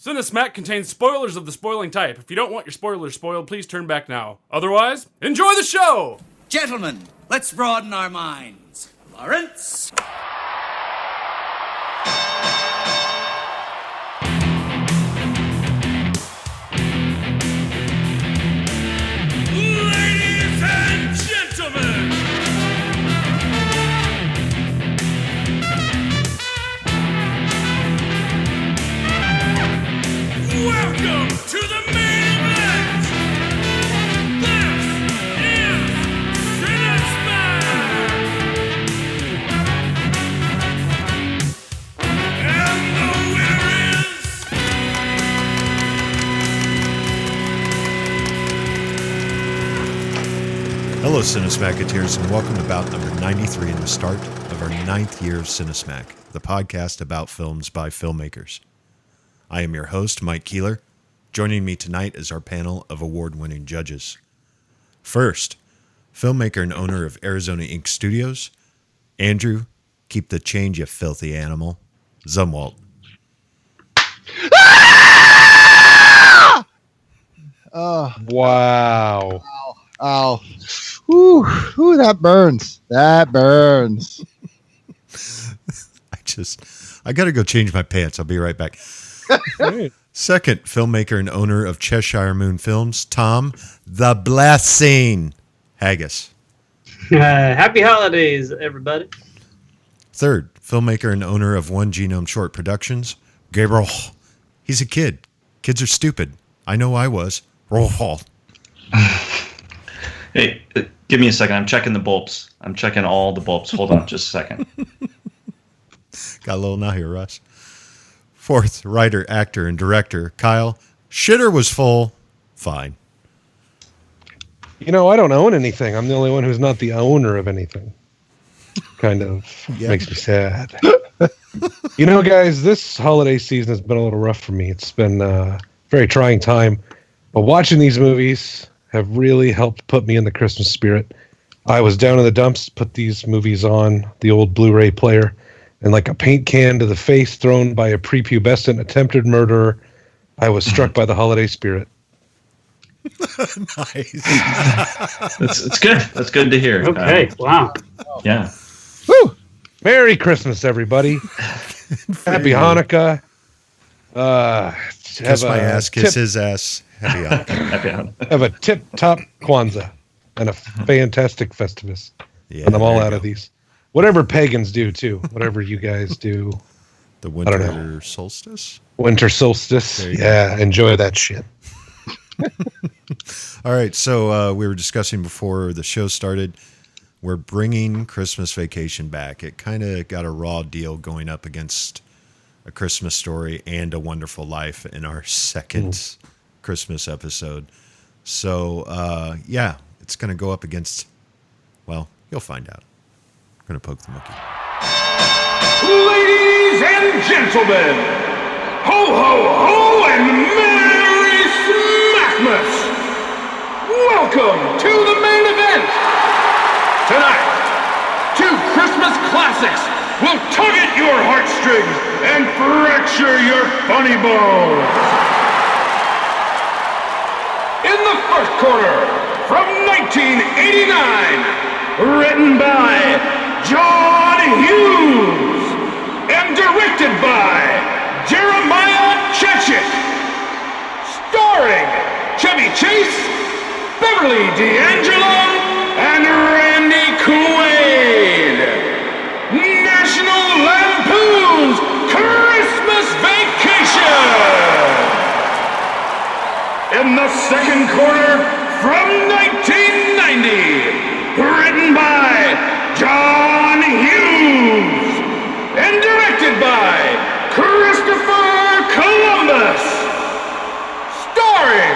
Cinesmack contains spoilers of the spoiling type. If you don't want your spoilers spoiled, please turn back now. Otherwise, enjoy the show! Gentlemen, let's broaden our minds. Lawrence? Ladies and gentlemen! Welcome to the main event! This is Cinesmack! And the winner is... Hello, Cinesmacketeers, and welcome to bout number 93 and the start of our 9th year of Cinesmack, the podcast about films by filmmakers. I am your host, Mike Keeler. Joining me tonight is our panel of award-winning judges. First, filmmaker and owner of Arizona Ink Studios, Andrew, keep the change, you filthy animal, Zumwalt. Oh, Wow. ow. Ooh, that burns. That burns. I gotta go change my pants. I'll be right back. Great. Second, filmmaker and owner of Cheshire Moon Films, Tom, the Blessing Haggis. Happy holidays, everybody. Third, filmmaker and owner of One Genome Short Productions, Gabriel. He's a kid. Kids are stupid. I know I was. Roll. Hey, give me a second. I'm checking the bulbs. I'm checking all the bulbs. Hold on just a second. Got a little now here, Russ. Fourth, writer, actor, and director, Kyle. Shitter was full. Fine. You know, I don't own anything. I'm the only one who's not the owner of anything. Kind of makes me sad. You know, guys, this holiday season has been a little rough for me. It's been a very trying time. But watching these movies have really helped put me in the Christmas spirit. I was down in the dumps, put these movies on the old Blu-ray player, and like a paint can to the face thrown by a prepubescent attempted murderer, I was struck by the holiday spirit. Nice. It's good. That's good to hear. Okay, wow. Yeah. Woo! Merry Christmas, everybody. Happy Hanukkah. Kiss my ass, kiss his ass. Happy Hanukkah. Happy Hanukkah. Have a tip-top Kwanzaa and a fantastic Festivus. Yeah, And I'm all there you out go. of these. Whatever pagans do, too. Whatever you guys do. The I don't winter solstice. Winter solstice. There you Yeah, enjoy that shit. All right, so we were discussing before the show started. We're bringing Christmas Vacation back. It kind of got a raw deal going up against A Christmas Story and A Wonderful Life in our second Christmas episode. So, yeah, it's going to go up against, well, you'll find out. I'm going to poke the monkey. Ladies and gentlemen, ho ho ho and Merry Smackmas! Welcome to the main event! Tonight, two Christmas classics will tug at your heartstrings and fracture your funny bones. In the first quarter, from 1989, written by John Hughes and directed by Jeremiah Chechik, starring Chevy Chase, Beverly D'Angelo, and Randy Quaid. National Lampoon's Christmas Vacation. In the second quarter, from 1990, written by John Hughes and directed by Christopher Columbus, starring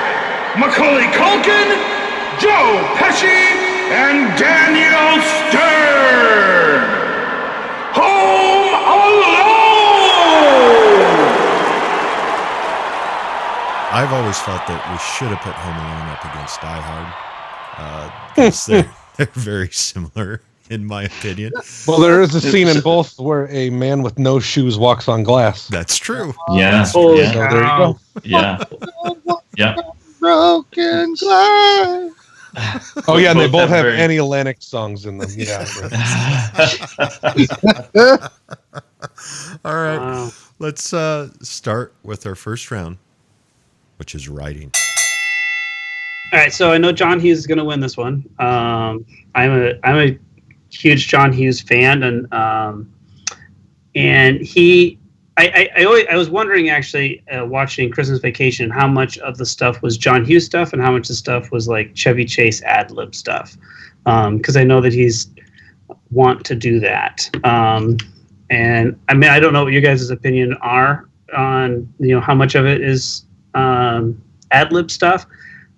Macaulay Culkin, Joe Pesci, and Daniel Stern. Home Alone! I've always felt that we should have put Home Alone up against Die Hard. 'Cause they're very similar. in my opinion. Well, there is a scene in both where a man with no shoes walks on glass. That's true. Yeah. Holy yeah. So there you go. Yeah. Yeah. Broken glass. Oh yeah, and they Both both have very- Annie Lennox songs in them. Yeah. All right. Wow. Let's start with our first round, which is writing. All right, so I know John Hughes is going to win this one. I'm a huge John Hughes fan, and he, I was wondering actually watching Christmas Vacation how much of the stuff was John Hughes stuff and how much of the stuff was like Chevy Chase ad lib stuff, because I know that he's want to do that. And I mean, I don't know what your guys' opinion are on how much of it is ad lib stuff.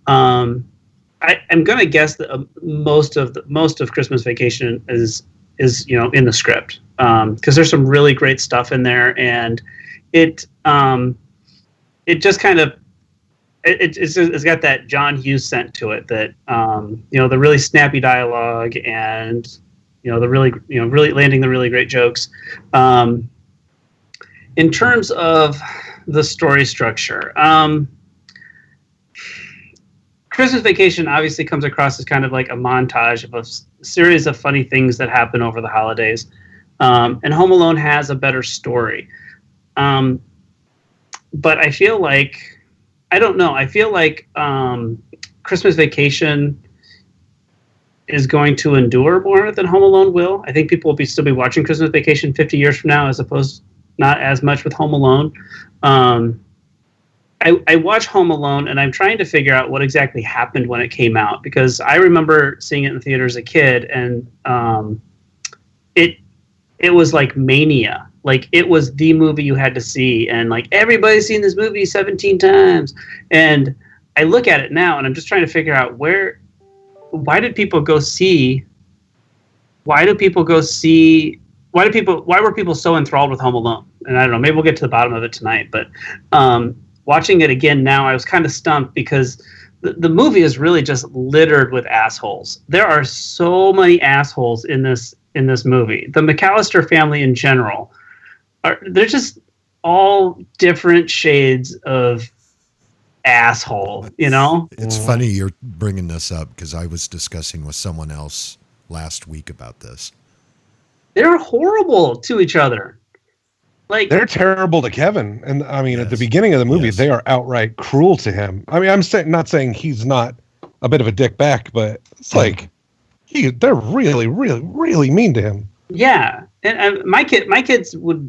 I'm going to guess that most of Christmas Vacation is in the script, because there's some really great stuff in there, and it just kind of it's got that John Hughes scent to it, that the really snappy dialogue and the really landing the really great jokes. In terms of the story structure, Christmas Vacation obviously comes across as kind of like a montage of a series of funny things that happen over the holidays. And Home Alone has a better story. But I feel like, I don't know, I feel like Christmas Vacation is going to endure more than Home Alone will. I think people will still be watching Christmas Vacation 50 years from now, as opposed not as much with Home Alone. I watch Home Alone, and I'm trying to figure out what exactly happened when it came out, because I remember seeing it in the theater as a kid, and it was like mania. Like, it was the movie you had to see, and like everybody's seen this movie 17 times. And I look at it now, and I'm just trying to figure out why were people so enthralled with Home Alone? And I don't know, maybe we'll get to the bottom of it tonight, but watching it again now, I was kind of stumped, because the movie is really just littered with assholes. There are so many assholes in this movie. The McAllister family in general, they're just all different shades of asshole, It's funny you're bringing this up, because I was discussing with someone else last week about this. They're horrible to each other. Like, They're terrible to Kevin, and I mean, at the Yes. beginning of the movie, Yes. they are outright cruel to him. I mean, I'm not saying he's not a bit of a dick back, but it's like they're really, really, really mean to him. yeah, and my kids would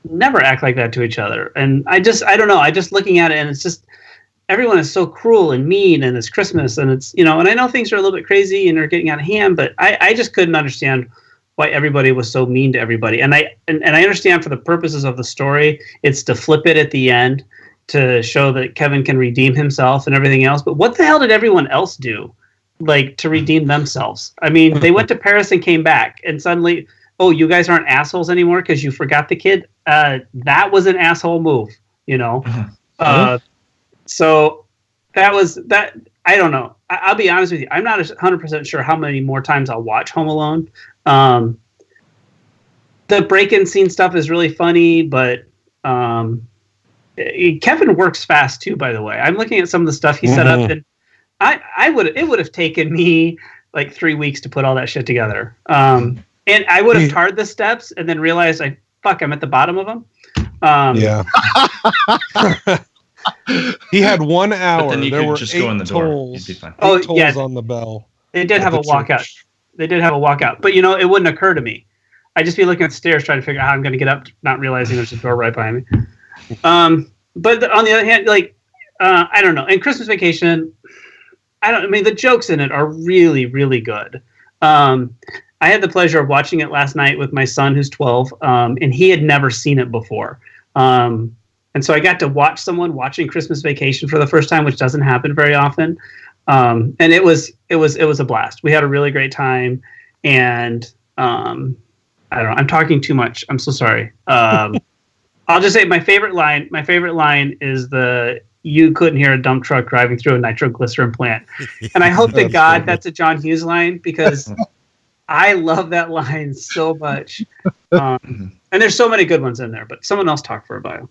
never act like that to each other, and I don't know. I just looking at it, and it's just everyone is so cruel and mean, and it's Christmas, and it's and I know things are a little bit crazy and are getting out of hand, but I just couldn't understand why everybody was so mean to everybody. And I understand, for the purposes of the story, it's to flip it at the end to show that Kevin can redeem himself and everything else. But what the hell did everyone else do, like, to redeem themselves? I mean, they went to Paris and came back, and suddenly, oh, you guys aren't assholes anymore because you forgot the kid? That was an asshole move, So that was that. I don't know. I'll be honest with you. I'm not 100% sure how many more times I'll watch Home Alone. The break-in scene stuff is really funny, but Kevin works fast too, by the way. I'm looking at some of the stuff he set up, and it would have taken me like 3 weeks to put all that shit together. And I would have tarred the steps and then realized I'm at the bottom of them. Yeah. He had 1 hour. But then you there could were just go in the door. tolls. You'd be fine. Oh, Tolls yeah. on the bell. They did have at a the walkout. church. They did have a walkout, but it wouldn't occur to me. I'd just be looking at the stairs trying to figure out how I'm going to get up, not realizing there's a door right behind me. But on the other hand, like, I don't know. In Christmas Vacation, the jokes in it are really, really good. I had the pleasure of watching it last night with my son, who's 12, and he had never seen it before. And so I got to watch someone watching Christmas Vacation for the first time, which doesn't happen very often. And it was a blast. We had a really great time, and I don't know. I'm talking too much. I'm so sorry. I'll just say my favorite line is you couldn't hear a dump truck driving through a nitroglycerin plant. And I hope to God that's a John Hughes line, because I love that line so much. And there's so many good ones in there, but someone else talk for a bio.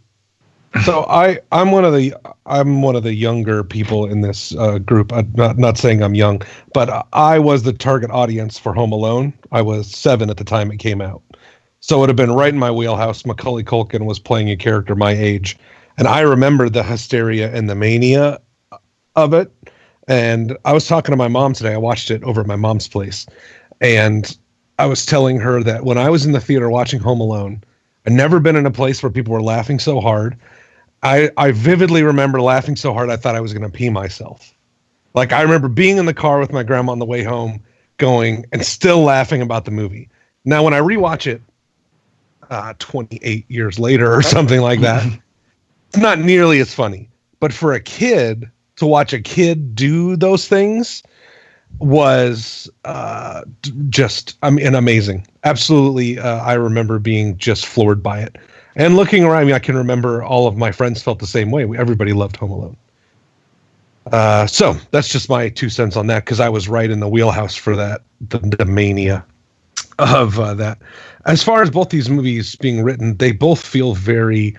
So I'm one of the younger people in this group. I'm not saying I'm young, but I was the target audience for Home Alone. I was 7 at the time it came out, so it would have been right in my wheelhouse. Macaulay Culkin was playing a character my age, and I remember the hysteria and the mania of it. And I was talking to my mom today. I watched it over at my mom's place, and I was telling her that when I was in the theater watching Home Alone, I'd never been in a place where people were laughing so hard. I vividly remember laughing so hard I thought I was going to pee myself. Like, I remember being in the car with my grandma on the way home going and still laughing about the movie. Now, when I rewatch it 28 years later or something like that, it's not nearly as funny. But for a kid, to watch a kid do those things was amazing. Absolutely. I remember being just floored by it. And looking around me, I can remember all of my friends felt the same way. Everybody loved Home Alone. So that's just my 2 cents on that, because I was right in the wheelhouse for that, the mania of that. As far as both these movies being written, they both feel very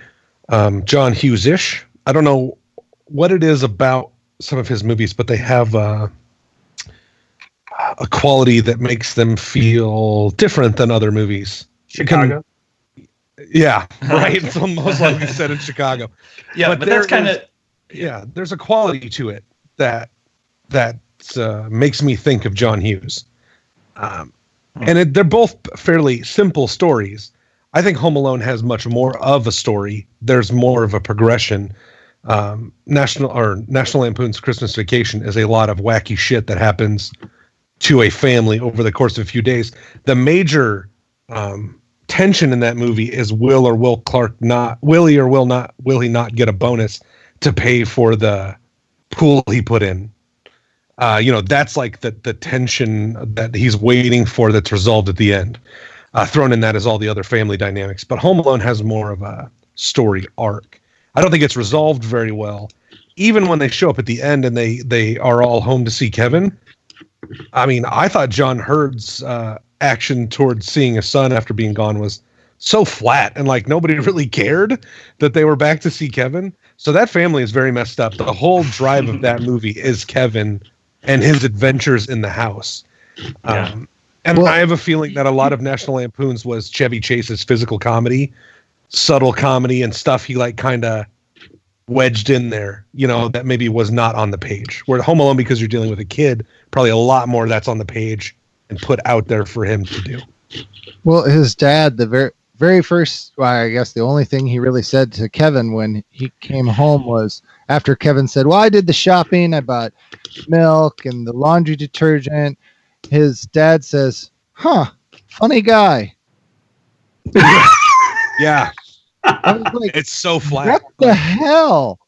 John Hughes-ish. I don't know what it is about some of his movies, but they have a quality that makes them feel different than other movies. Chicago. Yeah, right. It's almost like we said in Chicago. Yeah, but that's kind of... Yeah, there's a quality to it that makes me think of John Hughes. And they're both fairly simple stories. I think Home Alone has much more of a story. There's more of a progression. National Lampoon's Christmas Vacation is a lot of wacky shit that happens to a family over the course of a few days. The major tension in that movie is will he not get a bonus to pay for the pool he put in. That's like the tension that he's waiting for that's resolved at the end. Thrown in that is all the other family dynamics. But Home Alone has more of a story arc. I don't think it's resolved very well. Even when they show up at the end and they are all home to see Kevin. I mean, I thought John Hurd's action towards seeing a son after being gone was so flat, and like nobody really cared that they were back to see Kevin. So that family is very messed up. The whole drive of that movie is Kevin and his adventures in the house. I have a feeling that a lot of National Lampoon's was Chevy Chase's physical comedy, subtle comedy, and stuff he like kind of wedged in there, that maybe was not on the page. Where Home Alone, because you're dealing with a kid, probably a lot more that's on the page and put out there for him to do. Well, his dad, the very first, I guess the only thing he really said to Kevin when he came home was after Kevin said, well, I did the shopping, I bought milk and the laundry detergent. His dad says, funny guy. Yeah. I was like, it's so flat. What the hell?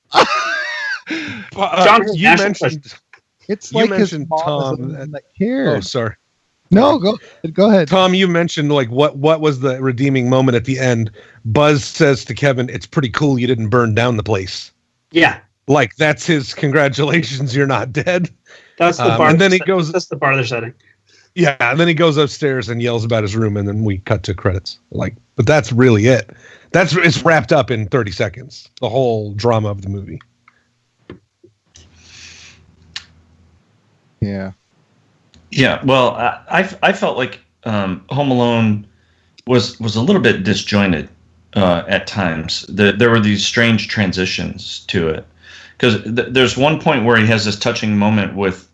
John, you mentioned... It's you like his mentioned mom Tom. that cared. Oh, sorry. No, go ahead. Tom, you mentioned like what was the redeeming moment at the end? Buzz says to Kevin, "It's pretty cool you didn't burn down the place." Yeah, like that's his congratulations, you're not dead. That's the bar. And then he goes. That's the bar they're setting. Yeah, and then he goes upstairs and yells about his room, and then we cut to credits. Like, but that's really it. It's wrapped up in 30 seconds. The whole drama of the movie. Yeah. Yeah. Well, I felt like Home Alone was a little bit disjointed at times. There were these strange transitions to it. Because there's one point where he has this touching moment with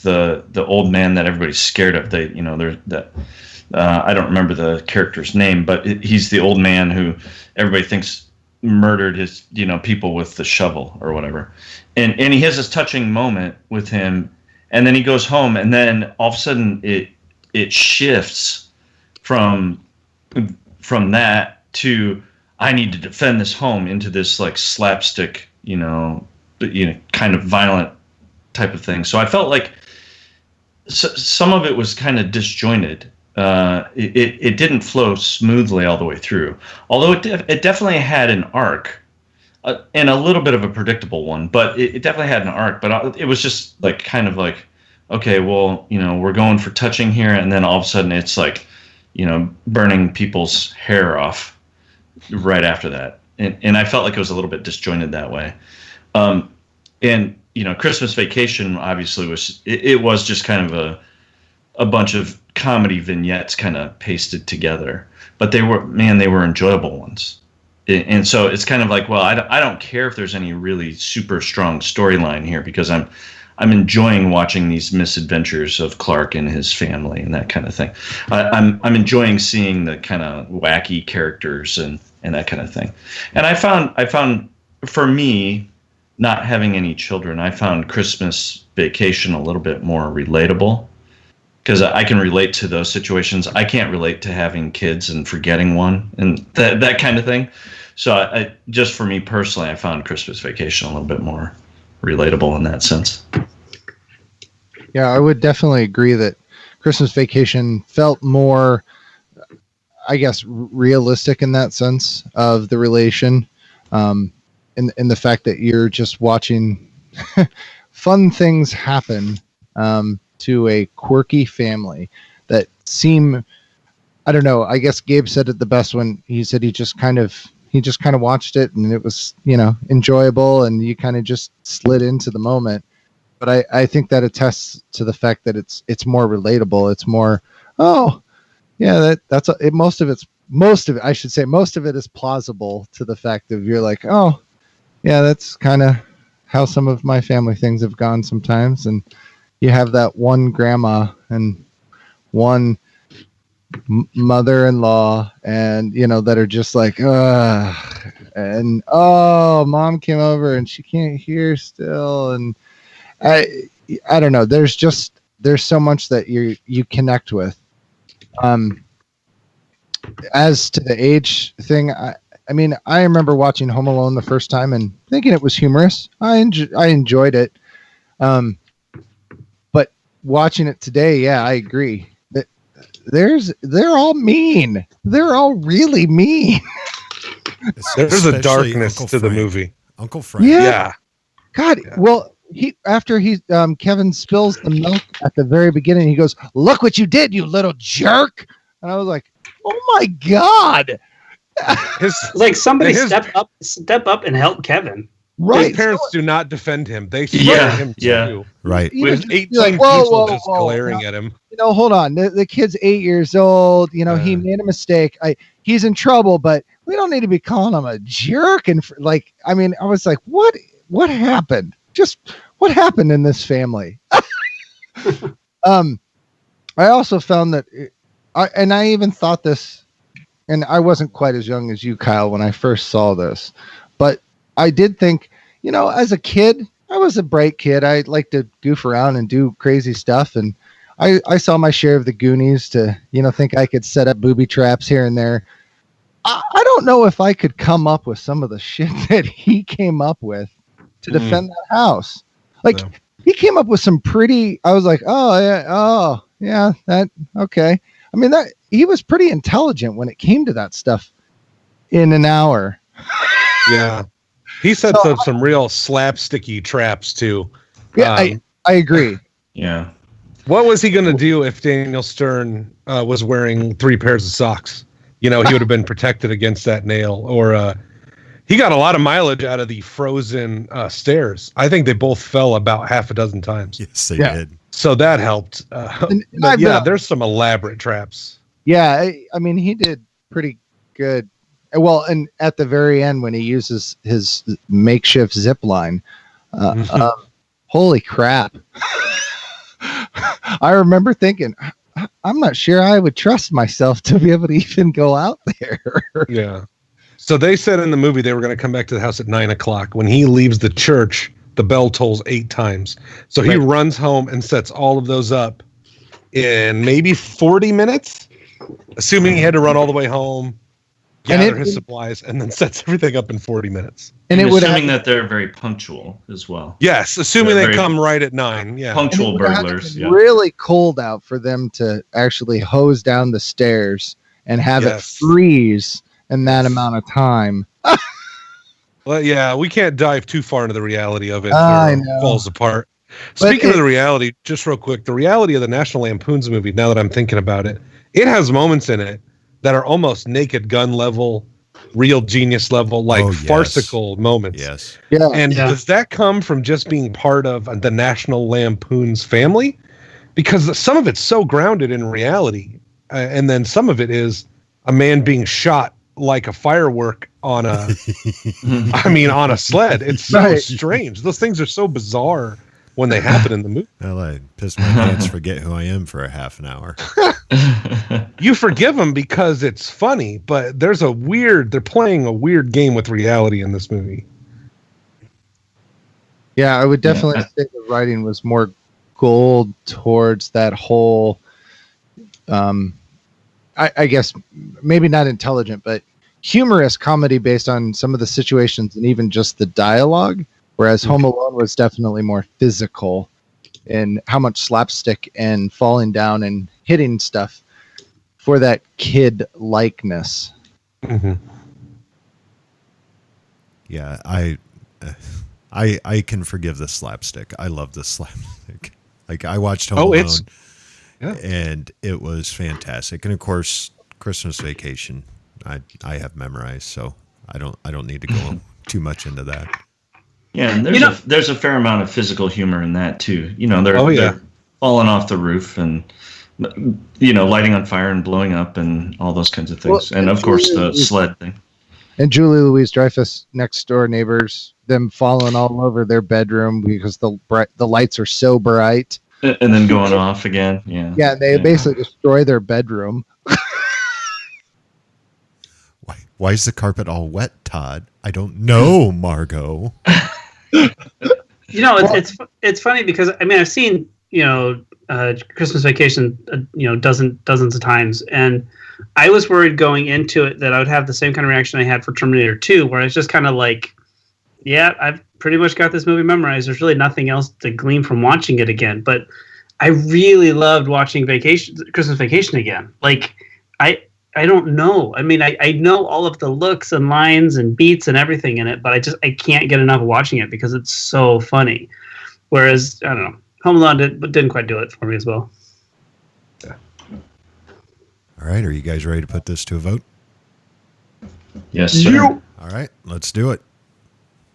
the old man that everybody's scared of. I don't remember the character's name, but he's the old man who everybody thinks murdered his people with the shovel or whatever. And he has this touching moment with him, and then he goes home, and then all of a sudden it shifts from that to I need to defend this home into this like slapstick, kind of violent type of thing. So I felt like some of it was kind of disjointed. It didn't flow smoothly all the way through, although it definitely had an arc, and a little bit of a predictable one, but it definitely had an arc. But it was just like kind of like, okay, well, we're going for touching here, and then all of a sudden it's like, burning people's hair off right after that. And I felt like it was a little bit disjointed that way. And Christmas Vacation obviously was just kind of a bunch of comedy vignettes kind of pasted together, but they were enjoyable ones. And so it's kind of like, well, I don't care if there's any really super strong storyline here, because I'm enjoying watching these misadventures of Clark and his family and that kind of thing. I'm enjoying seeing the kind of wacky characters and that kind of thing. And I found for me, not having any children, I found Christmas Vacation a little bit more relatable, because I can relate to those situations. I can't relate to having kids and forgetting one and that kind of thing. So I just for me personally, I found Christmas Vacation a little bit more relatable in that sense. Yeah, I would definitely agree that Christmas Vacation felt more, I guess, realistic in that sense of the relation, in the fact that you're just watching fun things happen to a quirky family that seem, I don't know, I guess Gabe said it the best when he said he just kind of watched it and it was, enjoyable, and you kind of just slid into the moment. But I think that attests to the fact that it's more relatable. It's more, oh yeah, that's most of it is plausible to the fact that you're like, oh yeah, that's kind of how some of my family things have gone sometimes. And you have that one grandma and one mother-in-law, and that are just like, and mom came over and she can't hear still, and I don't know. There's so much that you connect with. As to the age thing, I mean, I remember watching Home Alone the first time and thinking it was humorous. I enjoyed it. But watching it today, yeah, I agree. They're all mean. They're all really mean. There's a darkness to the movie. Uncle Frank. Yeah. God. Yeah. Well, after Kevin spills the milk at the very beginning, he goes, "Look what you did, you little jerk!" And I was like, "Oh my God!" Somebody step up and help Kevin. Right. His parents do not defend him. They spare him too. Right. With 18 people just glaring at him. Hold on. The kid's 8 years old. He made a mistake. He's in trouble, but we don't need to be calling him a jerk. And I was like, what happened? Just what happened in this family? I also found that, I even thought this, and I wasn't quite as young as you, Kyle, when I first saw this, but I did think, as a kid, I was a bright kid. I liked to goof around and do crazy stuff. And I saw my share of the Goonies to, think I could set up booby traps here and there. I don't know if I could come up with some of the shit that he came up with to defend that house. He came up with some pretty, I was like, okay. I mean, he was pretty intelligent when it came to that stuff in an hour. Yeah. He sets up some real slapsticky traps too. Yeah, I agree. Yeah. What was he going to do if Daniel Stern was wearing 3 pairs of socks? He would have been protected against that nail. Or he got a lot of mileage out of the frozen stairs. I think they both fell about half a dozen times. Yes, they did. So that helped. There's some elaborate traps. Yeah, I mean, he did pretty good. Well, and at the very end when he uses his makeshift zip line, holy crap. I remember thinking, I'm not sure I would trust myself to be able to even go out there. Yeah. So they said in the movie they were going to come back to the house at 9:00. When he leaves the church, the bell tolls 8 times. So he runs home and sets all of those up in maybe 40 minutes, assuming he had to run all the way home, gather his supplies, and then sets everything up in 40 minutes. And assuming that they're very punctual as well. Yes, assuming they come right at 9. Yeah, punctual burglars. Yeah. Really cold out for them to actually hose down the stairs and have it freeze in that amount of time. Well, yeah, we can't dive too far into the reality of it. I know. It falls apart. Speaking of the reality, just real quick, the reality of the National Lampoon's movie, now that I'm thinking about it, it has moments in it that are almost Naked Gun level, Real Genius level, like farcical moments. Yes. Yeah. And does that come from just being part of the National Lampoon's family? Because some of it's so grounded in reality. And then some of it is a man being shot like a firework on a, on a sled. It's so strange. Those things are so bizarre when they happen in the movie. Well, I pissed my pants, forget who I am for a half an hour. You forgive them because it's funny, but they're playing a weird game with reality in this movie. Yeah, I would definitely say the writing was more gold towards that whole, I guess maybe not intelligent, but humorous comedy based on some of the situations and even just the dialogue. Whereas Home Alone was definitely more physical in how much slapstick and falling down and hitting stuff for that kid likeness. Mm-hmm. Yeah, I can forgive the slapstick. I love the slapstick. Like I watched Home Alone, and it was fantastic. And of course, Christmas Vacation, I have memorized, so I don't need to go too much into that. Yeah, and there's a fair amount of physical humor in that too. They're falling off the roof and lighting on fire and blowing up and all those kinds of things. And of course the sled thing. And Julie Louis-Dreyfus, next door neighbors, them falling all over their bedroom because the lights are so bright. And then going off again. Yeah. Yeah, they basically destroy their bedroom. Why is the carpet all wet, Todd? I don't know, Margot. It's funny because I've seen Christmas Vacation dozens of times, and I was worried going into it that I would have the same kind of reaction I had for Terminator 2, where it's just kind of like, yeah, I've pretty much got this movie memorized. There's really nothing else to glean from watching it again. But I really loved watching Christmas Vacation again. Like I don't know. I know all of the looks and lines and beats and everything in it, but I can't get enough of watching it because it's so funny. Whereas, I don't know, Home Alone didn't quite do it for me as well. Yeah. All right, are you guys ready to put this to a vote? Yes, sir. All right, let's do it.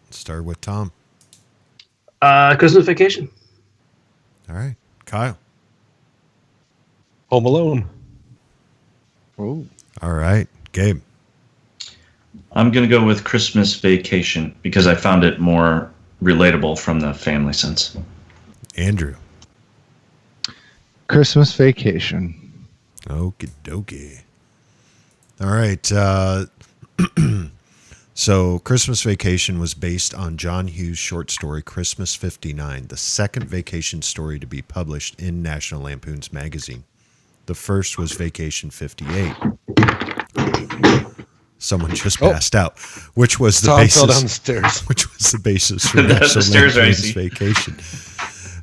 Let's start with Tom. Christmas Vacation. All right, Kyle. Home Alone. Oh. All right, Gabe. I'm going to go with Christmas Vacation because I found it more relatable from the family sense. Andrew. Christmas Vacation. Okie dokie. All right. So Christmas Vacation was based on John Hughes' short story Christmas 59, the second vacation story to be published in National Lampoon's magazine. The first was Vacation 58. Someone just passed out, which was the basis. Fell down the stairs. Which was the basis for National Lampoon's Vacation.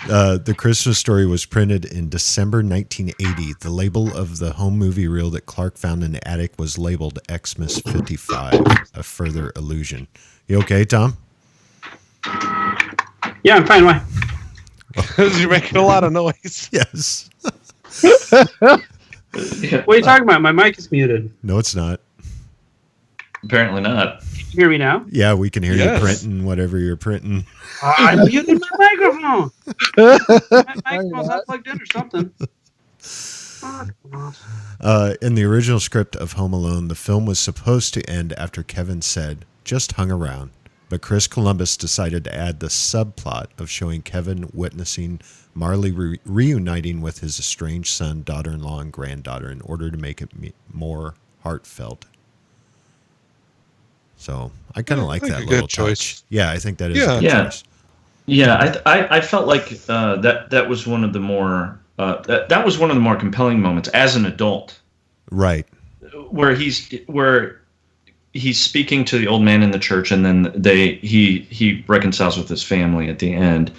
The Christmas story was printed in December 1980. The label of the home movie reel that Clark found in the attic was labeled Xmas 55, a further illusion. You okay, Tom? Yeah, I'm fine. Why? Because you're making a lot of noise. Yes. What are you talking about? My mic is muted. No, it's not. Apparently not. Can you hear me now? Yeah, we can hear you printing whatever you're printing. I muted my microphone. My microphone's not plugged in or something. In the original script of Home Alone, the film was supposed to end after Kevin said, "Just hung around." But Chris Columbus decided to add the subplot of showing Kevin witnessing Marley reuniting with his estranged son, daughter-in-law, and granddaughter in order to make it more heartfelt. So I kind of like that little choice. Touch. Yeah, I think that is a good choice. Yeah, I felt like that was one of the more that was one of the more compelling moments as an adult. Right. Where he's speaking to the old man in the church, and then he reconciles with his family at the end.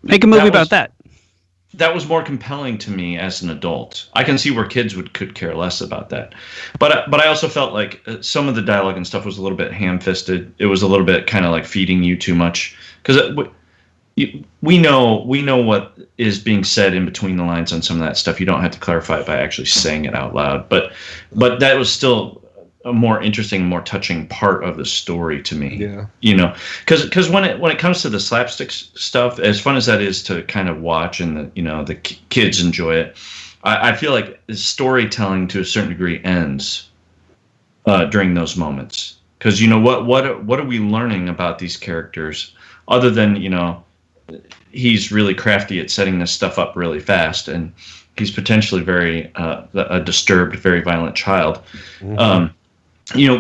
Make a movie about that. That was more compelling to me as an adult. I can see where kids could care less about that, but I also felt like some of the dialogue and stuff was a little bit ham-fisted. It was a little bit kind of like feeding you too much, because we know what is being said in between the lines on some of that stuff. You don't have to clarify it by actually saying it out loud, but that was still a more interesting, more touching part of the story to me. Yeah. Because when it comes to the slapstick stuff, as fun as that is to kind of watch and the kids enjoy it, I feel like storytelling to a certain degree ends during those moments. Because what are we learning about these characters other than he's really crafty at setting this stuff up really fast, and he's potentially very a disturbed, very violent child. Mm-hmm.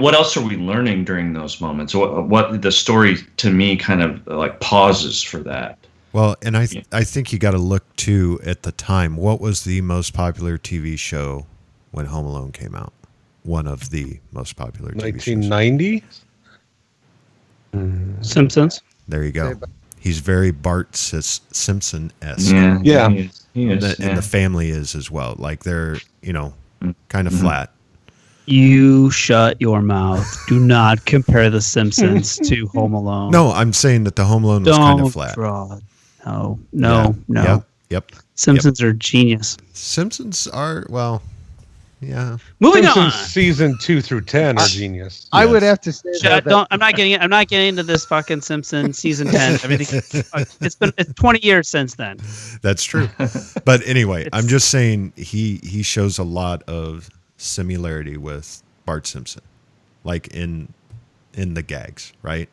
What else are we learning during those moments? What the story to me kind of like pauses for that. Well, and I think you got to look too at the time. What was the most popular TV show when Home Alone came out? One of the most popular TV shows. 1990? Simpsons. There you go. He's very Bart Simpson-esque. Yeah. And the family is as well. Like they're, kind of flat. You shut your mouth. Do not compare The Simpsons to Home Alone. No, I'm saying that the Home Alone was kind of flat. No. Yep. Simpsons are genius. Simpsons are, well, yeah. Moving Simpsons on. season 2 through 10 are genius. I would have to say I'm not getting into this fucking Simpsons season 10. Everything. It's 20 years since then. That's true. But anyway, I'm just saying he shows a lot of similarity with Bart Simpson, like in the gags, right?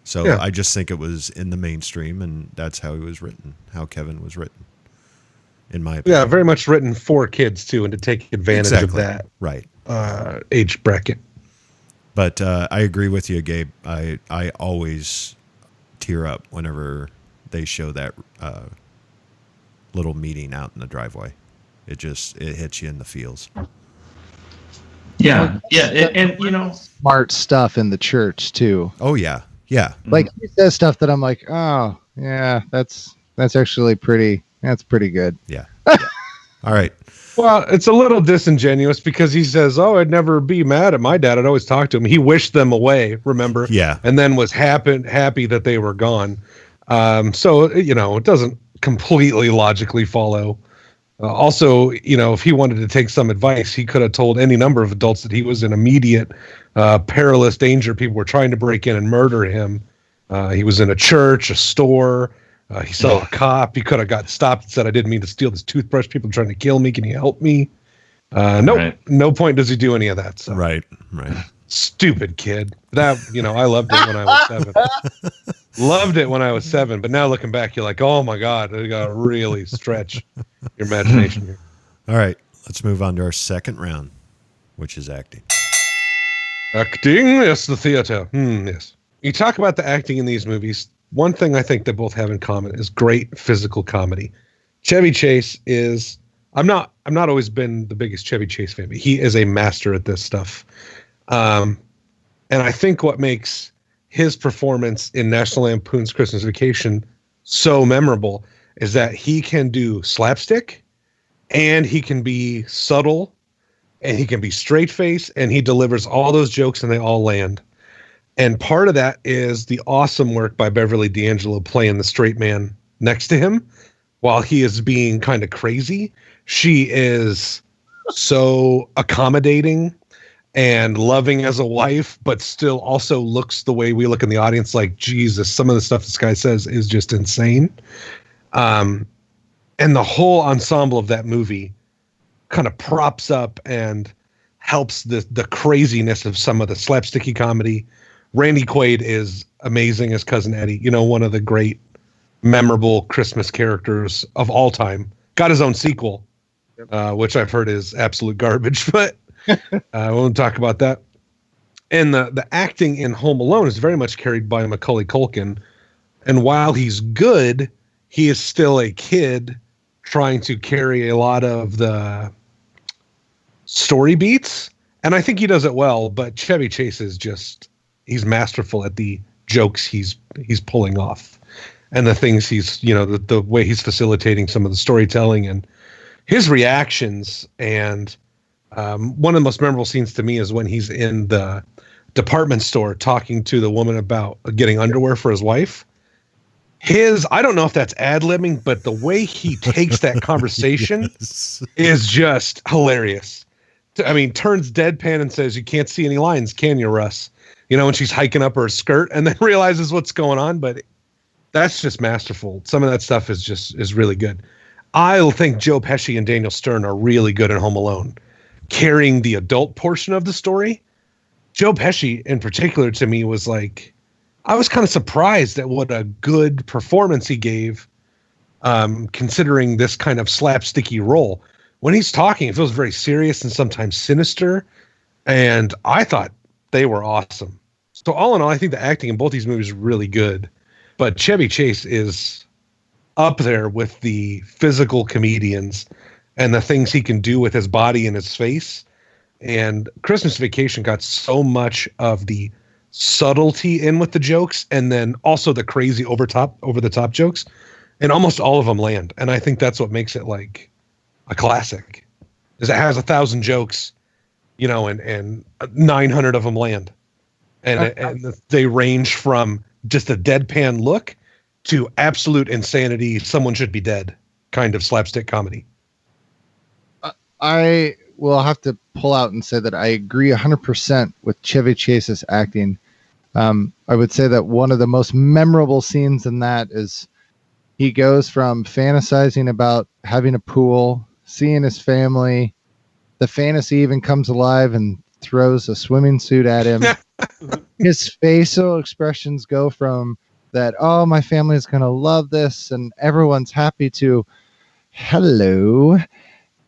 So yeah. I just think it was in the mainstream, and that's how he was written, how Kevin was written, in my opinion. Yeah, very much written for kids too, and to take advantage of that right age bracket. But I agree with you, Gabe. I always tear up whenever they show that little meeting out in the driveway. It hits you in the feels. Yeah, and smart stuff in the church too. Oh yeah. Like he says stuff that I'm like, oh yeah, that's actually pretty good. Yeah. All right. Well, it's a little disingenuous because he says, "Oh, I'd never be mad at my dad. I'd always talk to him." He wished them away, remember? Yeah. And then was happy that they were gone. So it doesn't completely logically follow. Also, if he wanted to take some advice, he could have told any number of adults that he was in immediate perilous danger. People were trying to break in and murder him. He was in a church, a store. He saw a cop. He could have got stopped and said, "I didn't mean to steal this toothbrush. People are trying to kill me. Can you help me?" No point does he do any of that. So. Right. Stupid kid. That I loved it when I was 7. Loved it when I was 7, but now looking back, you're like, oh my God, you got to really stretch your imagination here. All right, let's move on to our second round, which is acting. Acting, yes, the theater. Yes. You talk about the acting in these movies. One thing I think they both have in common is great physical comedy. Chevy Chase is. I'm not always been the biggest Chevy Chase fan, but he is a master at this stuff. And I think what makes his performance in National Lampoon's Christmas Vacation so memorable is that he can do slapstick, and he can be subtle, and he can be straight face, and he delivers all those jokes and they all land. And part of that is the awesome work by Beverly D'Angelo playing the straight man next to him while he is being kind of crazy. She is so accommodating and loving as a wife, but still also looks the way we look in the audience, like, Jesus, some of the stuff this guy says is just insane. And the whole ensemble of that movie kind of props up and helps the craziness of some of the slapsticky comedy. Randy Quaid is amazing as Cousin Eddie, one of the great, memorable Christmas characters of all time. Got his own sequel, which I've heard is absolute garbage, but I won't talk about that. And the acting in Home Alone is very much carried by Macaulay Culkin. And while he's good, he is still a kid trying to carry a lot of the story beats. And I think he does it well, but Chevy Chase is he's masterful at the jokes he's pulling off. And the things he's, the way he's facilitating some of the storytelling and his reactions. And one of the most memorable scenes to me is when he's in the department store talking to the woman about getting underwear for his wife. I don't know if that's ad-libbing, but the way he takes that conversation is just hilarious. I mean, turns deadpan and says, "You can't see any lines, can you, Russ?" You know, when she's hiking up her skirt, and then realizes what's going on. But that's just masterful. Some of that stuff is really good. I think Joe Pesci and Daniel Stern are really good at Home Alone, carrying the adult portion of the story. Joe Pesci, in particular, to me, was like, I was kind of surprised at what a good performance he gave, considering this kind of slapsticky role. When he's talking, it feels very serious and sometimes sinister, and I thought they were awesome. So all in all, I think the acting in both these movies is really good, but Chevy Chase is up there with the physical comedians and the things he can do with his body and his face. And Christmas Vacation got so much of the subtlety in with the jokes, and then also the crazy over the top jokes, and almost all of them land. And I think that's what makes it like a classic, is it has 1,000 jokes, you know, and 900 of them land, and they range from just a deadpan look to absolute insanity, someone should be dead kind of slapstick comedy. I will have to pull out and say that I agree 100% with Chevy Chase's acting. I would say that one of the most memorable scenes in that is he goes from fantasizing about having a pool, seeing his family. The fantasy even comes alive and throws a swimming suit at him. His facial expressions go from that, oh, my family is going to love this and everyone's happy, to hello.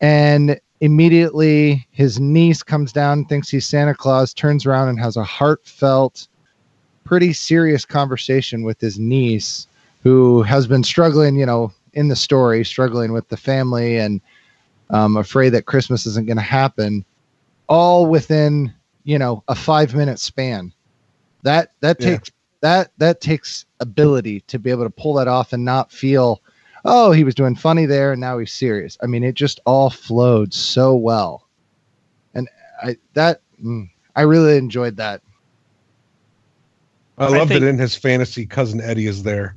And immediately his niece comes down, thinks he's Santa Claus, turns around and has a heartfelt, pretty serious conversation with his niece, who has been struggling, you know, in the story, struggling with the family and afraid that Christmas isn't going to happen, all within, you know, a 5-minute span. That takes ability to be able to pull that off and not feel, oh, he was doing funny there and now he's serious. I mean, it just all flowed so well. And I really enjoyed that. I love that in his fantasy, Cousin Eddie is there.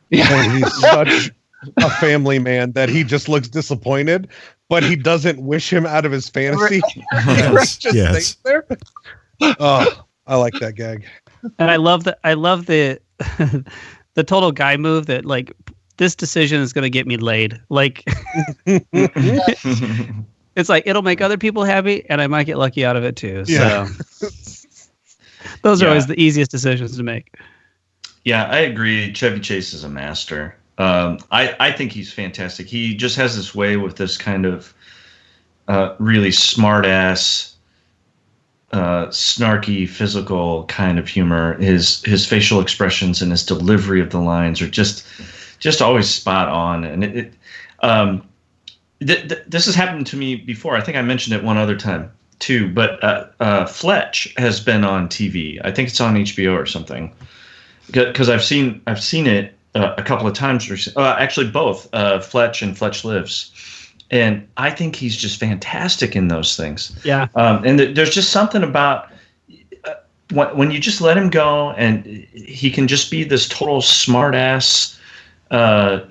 Yeah. And he's such a family man that he just looks disappointed, but he doesn't wish him out of his fantasy. Yes. Just stays there. Oh, I like that gag. And I love the the total guy move that, like, this decision is going to get me laid. Like, it's like, it'll make other people happy and I might get lucky out of it too. Yeah. So those are always the easiest decisions to make. Yeah, I agree. Chevy Chase is a master. I think he's fantastic. He just has this way with this kind of really smart ass, snarky, physical kind of humor. His facial expressions and his delivery of the lines are just always spot on. And this has happened to me before. I think I mentioned it one other time too. But Fletch has been on TV. I think it's on HBO or something. Because I've seen it a couple of times recently. Actually, both Fletch and Fletch Lives, and I think he's just fantastic in those things. Yeah. And there's just something about when you just let him go, and he can just be this total smart ass, kind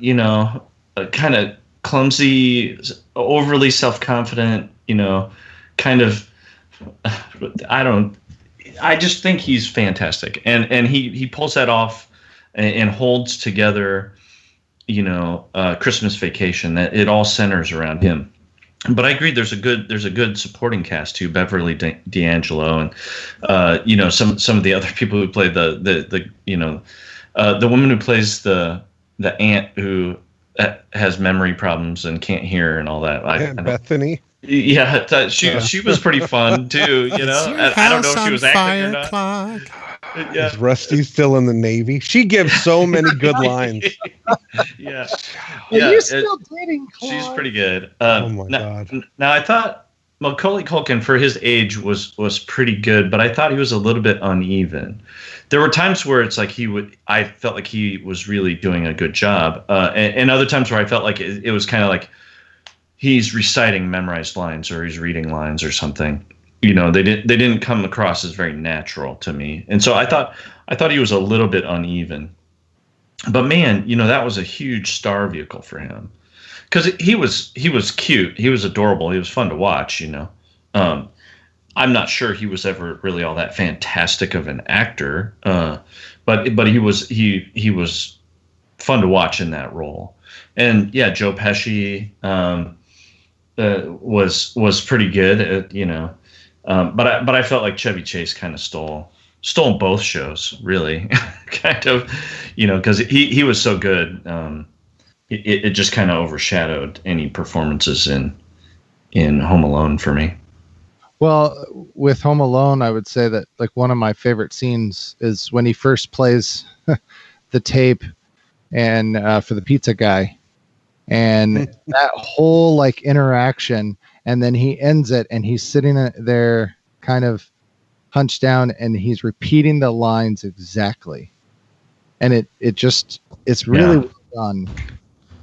of clumsy, overly self-confident, kind of. I just think he's fantastic, and he pulls that off and holds together, Christmas Vacation. That it all centers around him. But I agree. There's a good supporting cast too. Beverly D'Angelo and some of the other people who play the woman who plays the aunt who has memory problems and can't hear and all that. Bethany. Yeah, she was pretty fun too. I don't know if she was acting or not. Yeah. Is Rusty still in the Navy? She gives so many good lines. Yeah. Are you still dating Claude? She's pretty good. Oh my God. Now I thought Macaulay Culkin for his age was pretty good, but I thought he was a little bit uneven. There were times where it's like I felt like he was really doing a good job, and other times where I felt like it was kind of like he's reciting memorized lines or he's reading lines or something. They didn't come across as very natural to me, and so I thought he was a little bit uneven. but man, that was a huge star vehicle for him because he was cute, he was adorable, he was fun to watch. I'm not sure he was ever really all that fantastic of an actor, but he was fun to watch in that role. And yeah, Joe Pesci was pretty good, but I felt like Chevy Chase kind of stole both shows, really, kind of, because he was so good. It just kind of overshadowed any performances in Home Alone for me. Well, with Home Alone, I would say that like one of my favorite scenes is when he first plays the tape and for the pizza guy, and that whole like interaction, and then he ends it, and he's sitting there kind of hunched down, and he's repeating the lines exactly, and it's really well done.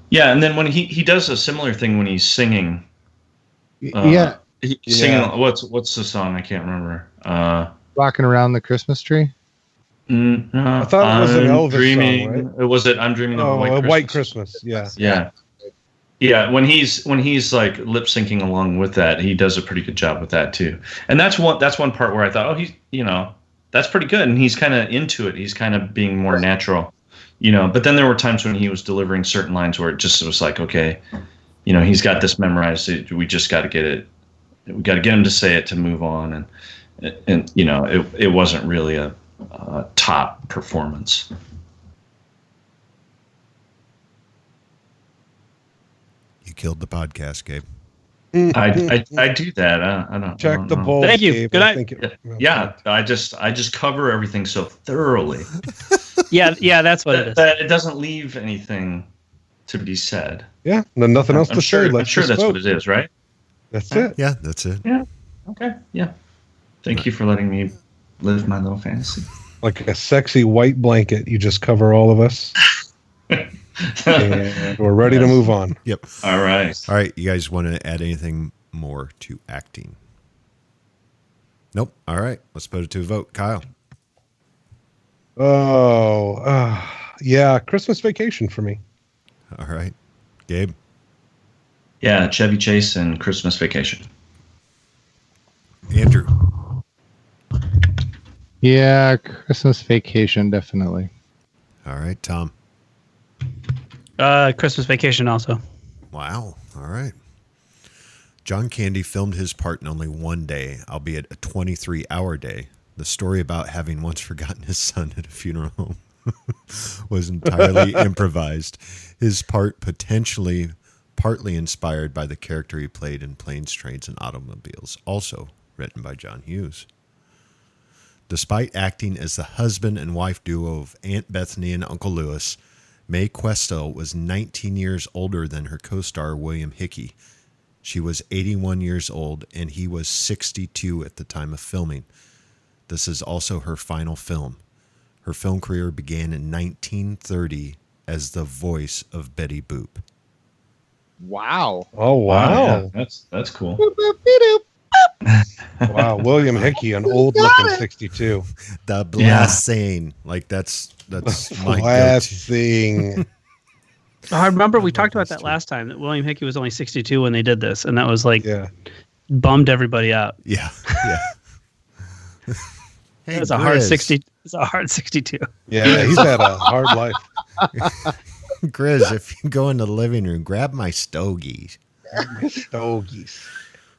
Yeah, and then when he does a similar thing when he's singing. Yeah. He's singing, what's the song? I can't remember. Rocking Around the Christmas Tree. I thought it was an Elvis song, right? Was it I'm Dreaming of a White Christmas? Yeah. Yeah. When he's like lip syncing along with that, he does a pretty good job with that too. And that's one part where I thought, he's that's pretty good, and he's kind of into it. He's kind of being more natural, But then there were times when he was delivering certain lines where it just was like, okay, he's got this memorized. We just got to get it. We got to get him to say it to move on, and it wasn't really a top performance. You killed the podcast, Gabe. I do that. I don't check the know. bowl. Thank you. Gabe. Good night. Yeah, I just cover everything so thoroughly. Yeah, that's what it is. That it doesn't leave anything to be said. Yeah, then nothing else to say. I'm sure that's what it is, right? That's it. Yeah, that's it. Yeah. Okay. Yeah. Thank you for letting me live my little fantasy. Like a sexy white blanket, you just cover all of us. And we're ready to move on. Yep. All right. You guys want to add anything more to acting? Nope. All right. Let's put it to a vote. Kyle. Yeah. Christmas Vacation for me. All right. Gabe. Yeah, Chevy Chase and Christmas Vacation. Andrew. Yeah, Christmas Vacation, definitely. All right. Tom. Christmas Vacation also. Wow. All right. John Candy filmed his part in only one day, albeit a 23-hour day. The story about having once forgotten his son at a funeral home was entirely improvised. His part partly inspired by the character he played in Planes, Trains, and Automobiles, also written by John Hughes. Despite acting as the husband and wife duo of Aunt Bethany and Uncle Lewis, Mae Questel was 19 years older than her co-star William Hickey. She was 81 years old, and he was 62 at the time of filming. This is also her final film. Her film career began in 1930 as the voice of Betty Boop. Wow. Oh, wow. Yeah, that's cool. Wow. William Hickey, an old looking 62. The blessing. Like that's my Blessing. I remember we talked about that last time, that William Hickey was only 62 when they did this, and that was like bummed everybody out. Yeah. Hey, It's a hard 60. It's a hard 62. Yeah, he's had a hard life. Grizz, if you go into the living room, grab my stogies. Stogies.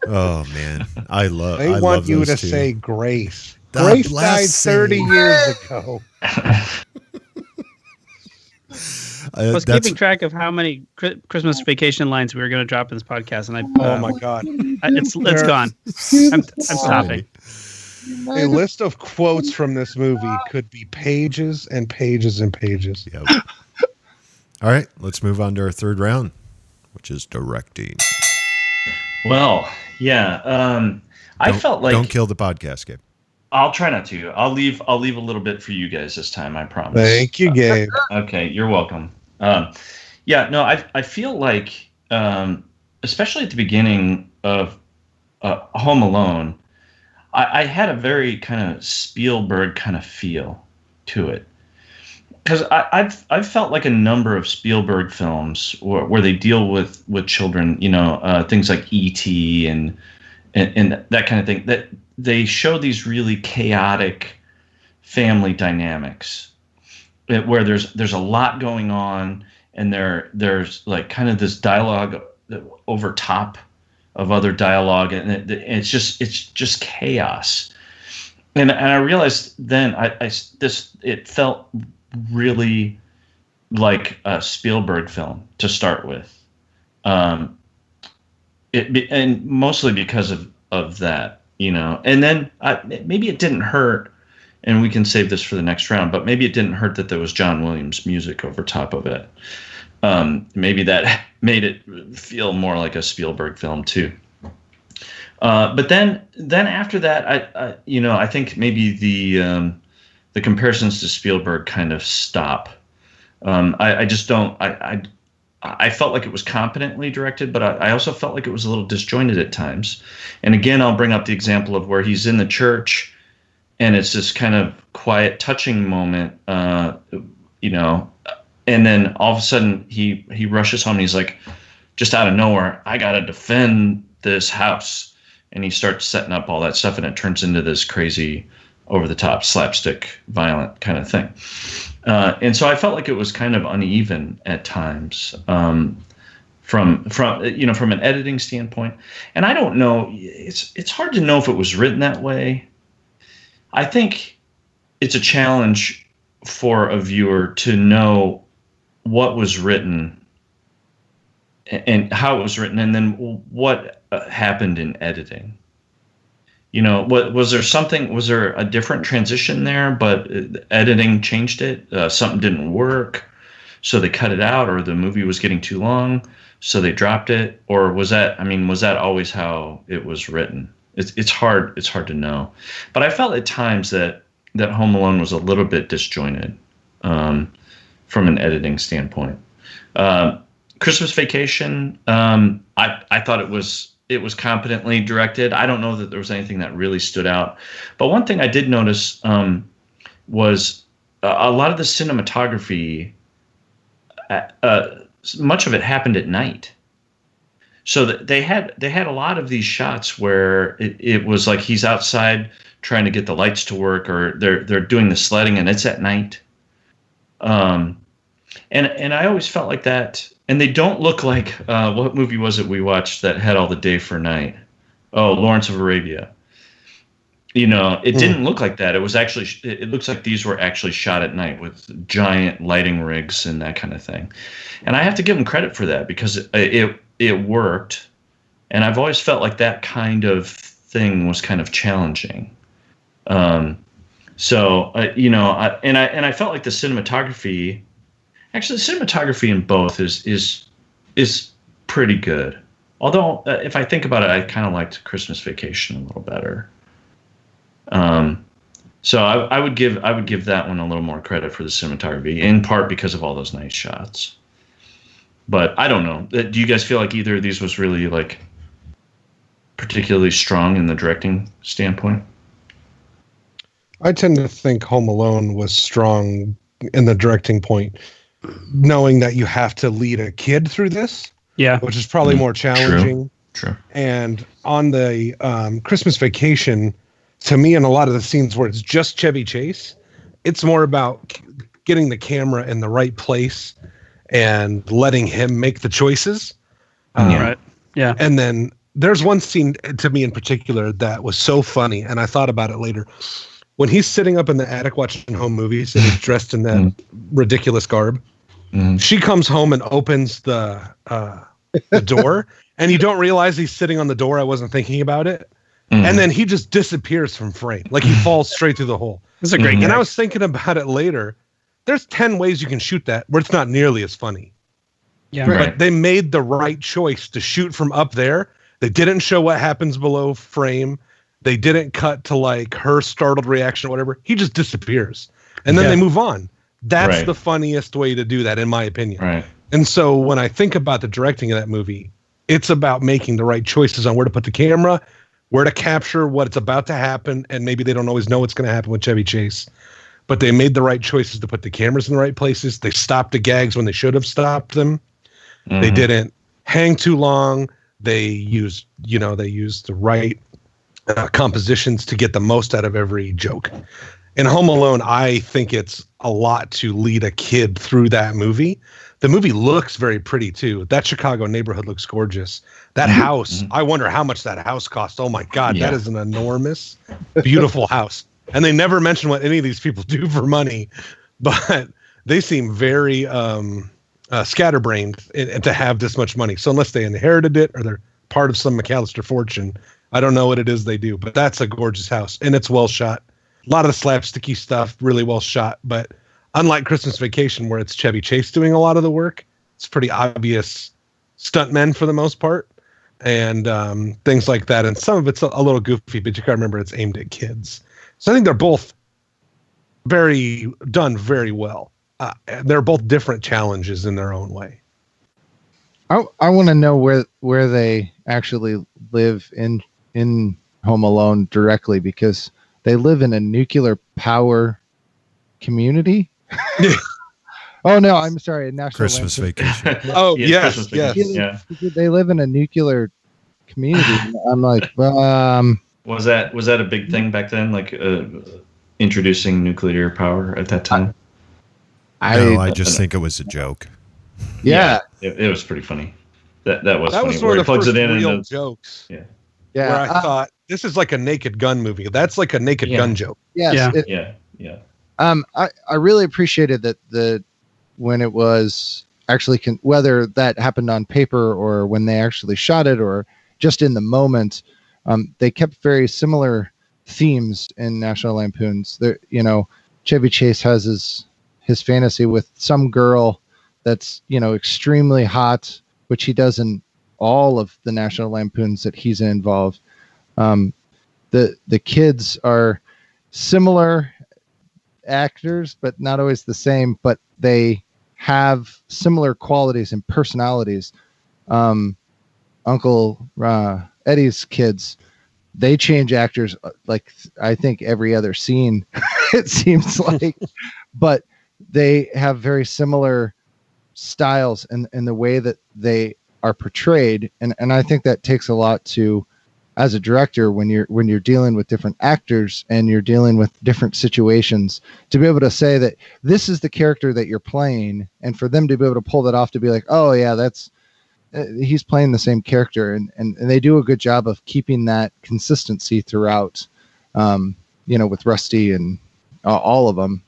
Oh man, I They want love you those to two. say Grace. The Grace died blessing. 30 years ago. I was keeping track of how many Christmas Vacation lines we were going to drop in this podcast, and Oh my God. it's gone. I'm stopping. A list of quotes from this movie could be pages and pages and pages. Yep. All right, let's move on to our third round, which is directing. Well, yeah. I felt like don't kill the podcast, Gabe. I'll try not to. I'll leave a little bit for you guys this time. I promise. Thank you, Gabe. Okay, you're welcome. I feel like, especially at the beginning of Home Alone, I had a very kind of Spielberg kind of feel to it. because I've felt like a number of Spielberg films where they deal with children, things like E.T. and that kind of thing, that they show these really chaotic family dynamics where there's a lot going on, and there's like kind of this dialogue over top of other dialogue, and it's just chaos. And I realized then it felt really like a Spielberg film to start with, and mostly because of that, And then maybe it didn't hurt, and we can save this for the next round. But maybe it didn't hurt that there was John Williams music over top of it. Maybe that made it feel more like a Spielberg film too. But then after that, I think maybe the comparisons to Spielberg kind of stop. I just don't. I felt like it was competently directed, but I also felt like it was a little disjointed at times. And again, I'll bring up the example of where he's in the church, and it's this kind of quiet, touching moment, and then all of a sudden he rushes home and he's like, just out of nowhere, I got to defend this house. And he starts setting up all that stuff, and it turns into this crazy, over-the-top, slapstick, violent kind of thing. And so I felt like it was kind of uneven at times, from an editing standpoint. And I don't know, it's hard to know if it was written that way. I think it's a challenge for a viewer to know what was written and how it was written, and then what happened in editing. Was there a different transition there, but editing changed it? Something didn't work, so they cut it out, or the movie was getting too long, so they dropped it? Or was that always how it was written? It's hard to know. But I felt at times that Home Alone was a little bit disjointed from an editing standpoint. Christmas Vacation, I thought it was competently directed. I don't know that there was anything that really stood out. But one thing I did notice was a lot of the cinematography, much of it happened at night. So that they had a lot of these shots where it was like he's outside trying to get the lights to work, or they're doing the sledding, and it's at night. And I always felt like that. And they don't look like, what movie was it we watched that had all the day for night? Oh, Lawrence of Arabia. It didn't look like that. It was actually, it looks like these were actually shot at night with giant lighting rigs and that kind of thing. And I have to give them credit for that, because it worked. And I've always felt like that kind of thing was kind of challenging. I felt like the cinematography. Actually, the cinematography in both is pretty good. Although, if I think about it, I kind of liked Christmas Vacation a little better. So I would give that one a little more credit for the cinematography, in part because of all those nice shots. But I don't know. Do you guys feel like either of these was really like particularly strong in the directing standpoint? I tend to think Home Alone was strong in the directing point, knowing that you have to lead a kid through this, which is probably more challenging. True. And on the Christmas Vacation, to me, in a lot of the scenes where it's just Chevy Chase, it's more about getting the camera in the right place and letting him make the choices. Right. Yeah. And then there's one scene to me in particular that was so funny, and I thought about it later. When he's sitting up in the attic watching home movies and he's dressed in that ridiculous garb, she comes home and opens the door, and you don't realize he's sitting on the door. I wasn't thinking about it. And then he just disappears from frame. Like he falls straight through the hole. That's a great gag. And I was thinking about it later. There's 10 ways you can shoot that where it's not nearly as funny. Yeah. But Right. they made the right choice to shoot from up there. They didn't show what happens below frame. They didn't cut to like her startled reaction or whatever. He just disappears. And then they move on. That's Right. the funniest way to do that, in my opinion. Right. And so when I think about the directing of that movie, it's about making the right choices on where to put the camera, where to capture what's about to happen, and maybe they don't always know what's going to happen with Chevy Chase. but they made the right choices to put the cameras in the right places. They stopped the gags when they should have stopped them. They didn't hang too long. They used the right compositions to get the most out of every joke. In Home Alone, I think it's a lot to lead a kid through that movie. The movie looks very pretty too. That Chicago neighborhood looks gorgeous. That house, I wonder how much that house cost. Oh my God, that is an enormous, beautiful house. And they never mention what any of these people do for money, but they seem very scatterbrained to have this much money. So unless they inherited it or they're part of some McAllister fortune, I don't know what it is they do, but that's a gorgeous house and it's well shot. A lot of the slapsticky stuff, really well shot, but unlike Christmas Vacation, where it's Chevy Chase doing a lot of the work, it's pretty obvious stuntmen for the most part, and things like that. And some of it's a little goofy, but you gotta remember it's aimed at kids. So I think they're both done very well. They're both different challenges in their own way. I want to know where they actually live in Home Alone directly, because they live in a nuclear power community. Oh no, I'm sorry. National Christmas Vacation. Oh yes. Yeah. They live in a nuclear community. I'm like, Was that a big thing back then? Like introducing nuclear power at that time? I just think it was a joke. Yeah. It was pretty funny. That was funny. Was sort where of he plugs first it in real and jokes. Yeah. Yeah. Where I thought this is like a Naked Gun movie. That's like a Naked Gun joke. Yes. Yeah. I really appreciated that when it was actually whether that happened on paper or when they actually shot it or just in the moment, they kept very similar themes in National Lampoons. There, Chevy Chase has his fantasy with some girl that's extremely hot, which he does in all of the National Lampoons that he's involved. The kids are similar actors, but not always the same, but they have similar qualities and personalities. Uncle Eddie's kids, they change actors like I think every other scene, it seems like, but they have very similar styles and the way that they are portrayed. And I think that takes a lot to, as a director, when you're dealing with different actors and you're dealing with different situations, to be able to say that this is the character that you're playing, and for them to be able to pull that off, to be like, oh yeah, that's he's playing the same character, and they do a good job of keeping that consistency throughout, with Rusty and all of them.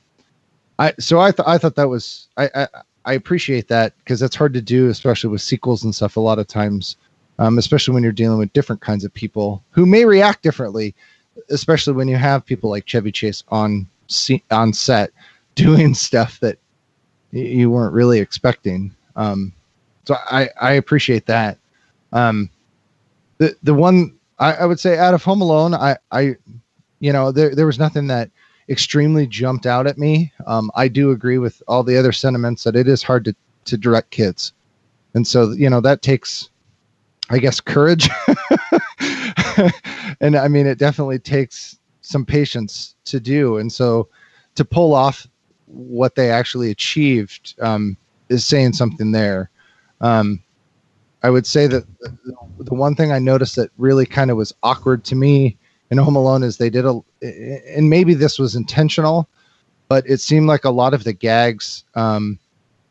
I thought that was I appreciate that, because that's hard to do, especially with sequels and stuff a lot of times. Especially when you're dealing with different kinds of people who may react differently, especially when you have people like Chevy Chase on set doing stuff that you weren't really expecting. So I appreciate that. The one I would say out of Home Alone, there was nothing that extremely jumped out at me. I do agree with all the other sentiments that it is hard to direct kids. And so, that takes, I guess, courage. And I mean, it definitely takes some patience to do. And so to pull off what they actually achieved is saying something there. I would say that the one thing I noticed that really kind of was awkward to me in Home Alone is they did and maybe this was intentional, but it seemed like a lot of the gags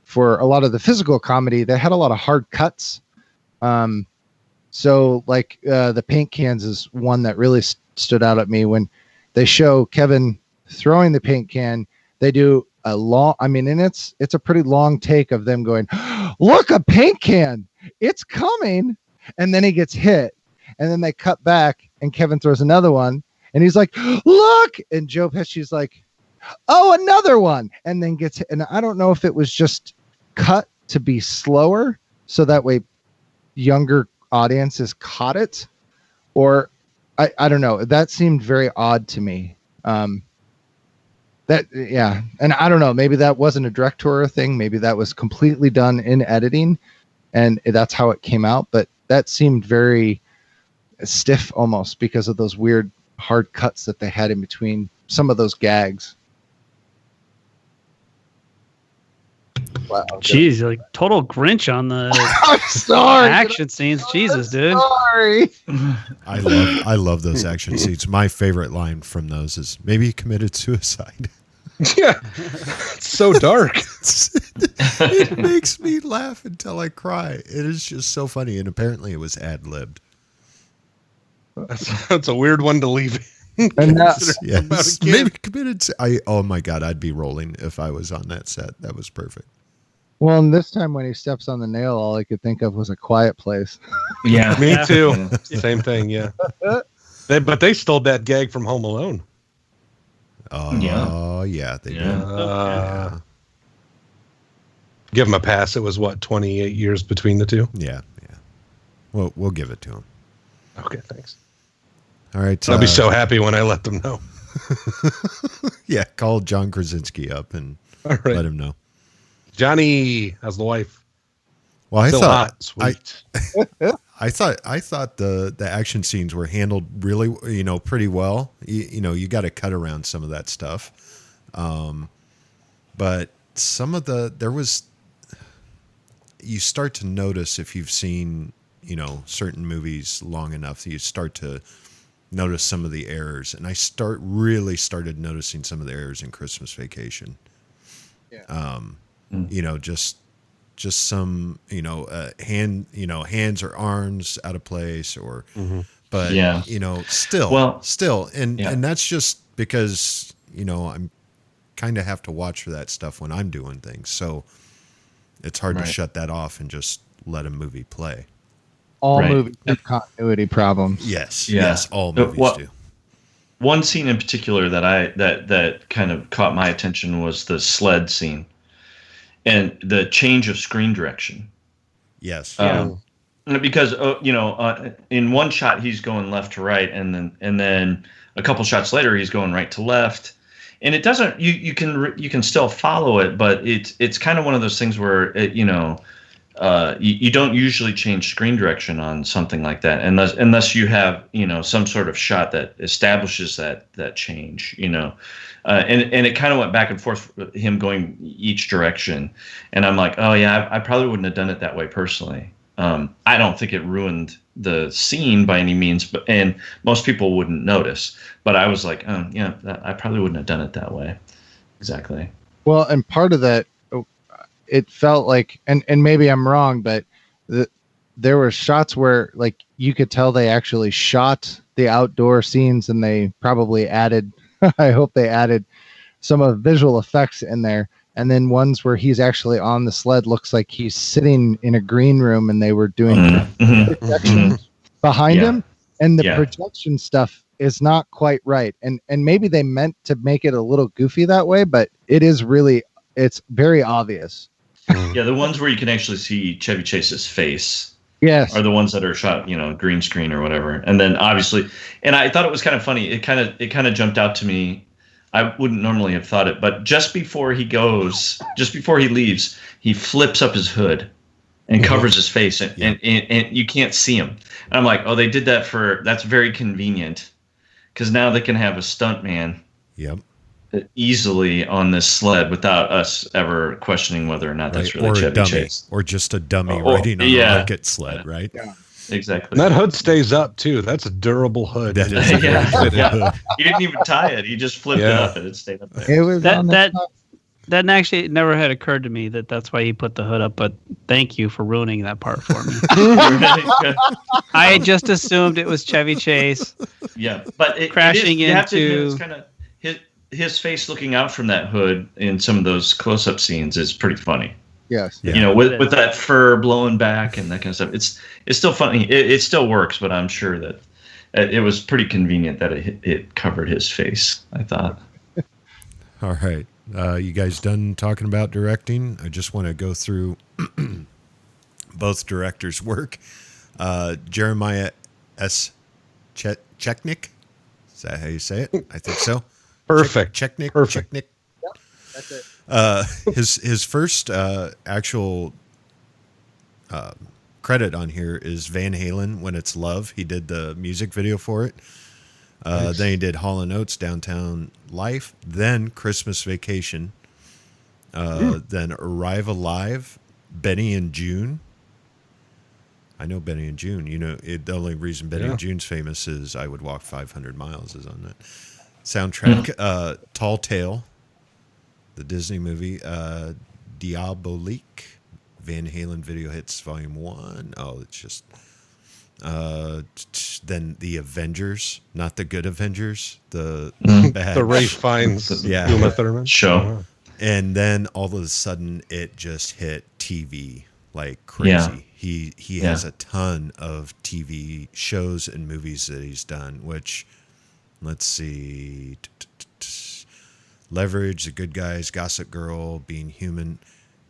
for a lot of the physical comedy, they had a lot of hard cuts. So like the paint cans is one that really stood out at me. When they show Kevin throwing the paint can, they do a long, and it's a pretty long take of them going, look, a paint can, it's coming. And then he gets hit, and then they cut back and Kevin throws another one and he's like, look. And Joe Pesci's like, oh, another one. And then gets hit. And I don't know if it was just cut to be slower so that way younger audiences caught it, or I don't know. That seemed very odd to me. And I don't know, maybe that wasn't a directorial thing, maybe that was completely done in editing and that's how it came out, but that seemed very stiff almost because of those weird hard cuts that they had in between some of those gags. Wow. Jeez, you're like total Grinch on the I'm sorry. action scenes. Jesus, dude. Sorry. I love those action scenes. My favorite line from those is maybe he committed suicide. Yeah. It's so dark. It makes me laugh until I cry. It is just so funny, and apparently it was ad-libbed. That's a weird one to leave. And Yes. Maybe committed. Oh my God, I'd be rolling if I was on that set. That was perfect. well, and this time when he steps on the nail, all I could think of was A Quiet Place. Yeah. Me too. Same thing, yeah. But they stole that gag from Home Alone. Oh yeah, they did. Yeah. Give him a pass. It was what, 28 years between the two? Yeah. Well, we'll give it to him. Okay, thanks. All right. I'll be so happy when I let them know. Yeah, call John Krasinski up and All right. let him know. Johnny, how's the wife? Well, I Still thought hot, sweet. I thought the action scenes were handled really, pretty well. You got to cut around some of that stuff, but some of you start to notice if you've seen certain movies long enough, you start to notice some of the errors, and I really started noticing some of the errors in Christmas Vacation. Yeah. Just some, hands or arms out of place but still. And that's just because, I'm kind of have to watch for that stuff when I'm doing things. So it's hard to shut that off and just let a movie play. All movies have continuity problems. Yes, all movies do. One scene in particular that kind of caught my attention was the sled scene. And the change of screen direction. Yes. Because in one shot he's going left to right, and then a couple shots later he's going right to left, and it doesn't. You can still follow it, but it's kind of one of those things where you don't usually change screen direction on something like that unless you have some sort of shot that establishes that change. And it kind of went back and forth with him going each direction. And I'm like, oh, yeah, I probably wouldn't have done it that way personally. I don't think it ruined the scene by any means, and most people wouldn't notice. But I was like, oh, yeah, I probably wouldn't have done it that way. Exactly. Well, and part of that, it felt like, and maybe I'm wrong, but there were shots where like you could tell they actually shot the outdoor scenes, and they probably added I hope they added some of the visual effects in there. And then ones where he's actually on the sled looks like he's sitting in a green room, and they were doing projections behind him. And the projection stuff is not quite right. And maybe they meant to make it a little goofy that way, but it's very obvious. Yeah, the ones where you can actually see Chevy Chase's face. Yes. Are the ones that are shot, green screen or whatever. And then obviously, and I thought it was kind of funny. It kind of jumped out to me. I wouldn't normally have thought it, but just before he leaves, he flips up his hood and covers his face, and you can't see him. And I'm like, oh, they did that that's very convenient, because now they can have a stuntman. Yep. Easily on this sled without us ever questioning whether or not that's really Chevy Chase. Or just a dummy riding on a rocket sled, right? Yeah. Exactly. And that hood stays up too. That's a durable hood. That is hood. He didn't even tie it. He just flipped it up and it stayed up there. It was that actually never had occurred to me that's why he put the hood up, but thank you for ruining that part for me. I just assumed it was Chevy Chase. Yeah, but crashing into. It's kind of his face looking out from that hood in some of those close-up scenes is pretty funny. Yes. Yeah. With that fur blowing back and that kind of stuff. It's still funny. It still works, but I'm sure that it was pretty convenient that it covered his face, I thought. All right. You guys done talking about directing? I just want to go through both directors' work. Jeremiah S. Chechnik. Is that how you say it? I think so. Perfect. Chechnik. Perfect. Chechnik. Yep, that's it. His first actual credit on here is Van Halen, When It's Love. He did the music video for it. Then he did Hall & Oates, Downtown Life. Then Christmas Vacation. Then Arrive Alive, Benny and June. I know Benny and June. You know, the only reason Benny and June's famous is I Would Walk 500 Miles is on that soundtrack. Tall Tale, the Disney movie. Diabolique, Van Halen Video Hits Volume 1. Oh, it's just... then the Avengers, not the good Avengers, the bad. The Ray Fiennes, Uma Thurman show. And then all of a sudden it just hit TV like crazy. Yeah. He has a ton of TV shows and movies that he's done, which, let's see, Leverage, The Good Guys, Gossip Girl, Being Human.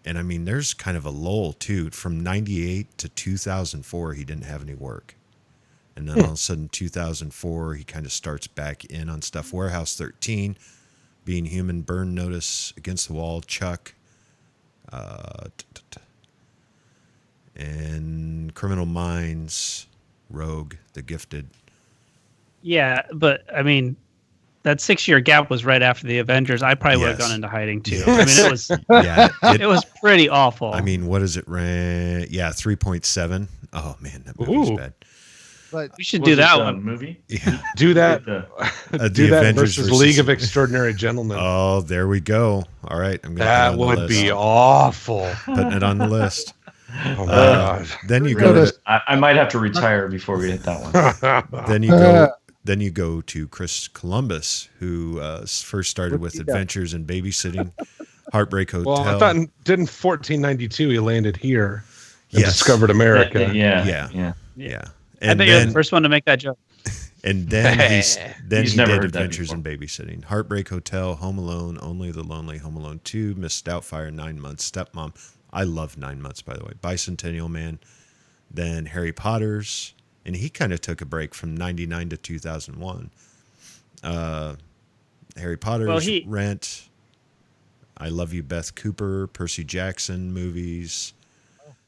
And I mean, there's kind of a lull too. From 98 to 2004, he didn't have any work. And then all of a sudden, 2004, he kind of starts back in on stuff. Warehouse 13, Being Human, Burn Notice, Against the Wall, Chuck, and Criminal Minds, Rogue, The Gifted. Yeah, but I mean, that 6-year gap was right after the Avengers. I probably would have Yes. gone into hiding too. I mean, it was Yeah, it was pretty awful. I mean, what is it? 3.7. Oh man, that movie was Ooh. bad. But we should Was do it that the one. movie. Yeah. Do that. The- Do The that Avengers versus League of Extraordinary Gentlemen. Oh, there we go. All right, I'm gonna that put it on the would be list. awful. Putting it on the list. Oh my god. Then you Go go. to- I might have to retire before we hit that one. Then you go to Chris Columbus, who first started with Adventures in Babysitting, Heartbreak Hotel. Well, I thought didn't 1492 he landed here and Yes. discovered America. Yeah. Yeah. I And bet you're the then, first one to make that joke. and then He's he never did heard that Adventures in before. Babysitting, Heartbreak Hotel, Home Alone, Only the Lonely, Home Alone 2, Miss Doubtfire, 9 Months, Stepmom. I love 9 Months, by the way. Bicentennial Man. Then Harry Potter's, and he kind of took a break from 99 to 2001. Harry Potter's, Rent, I Love You, Beth Cooper, Percy Jackson movies,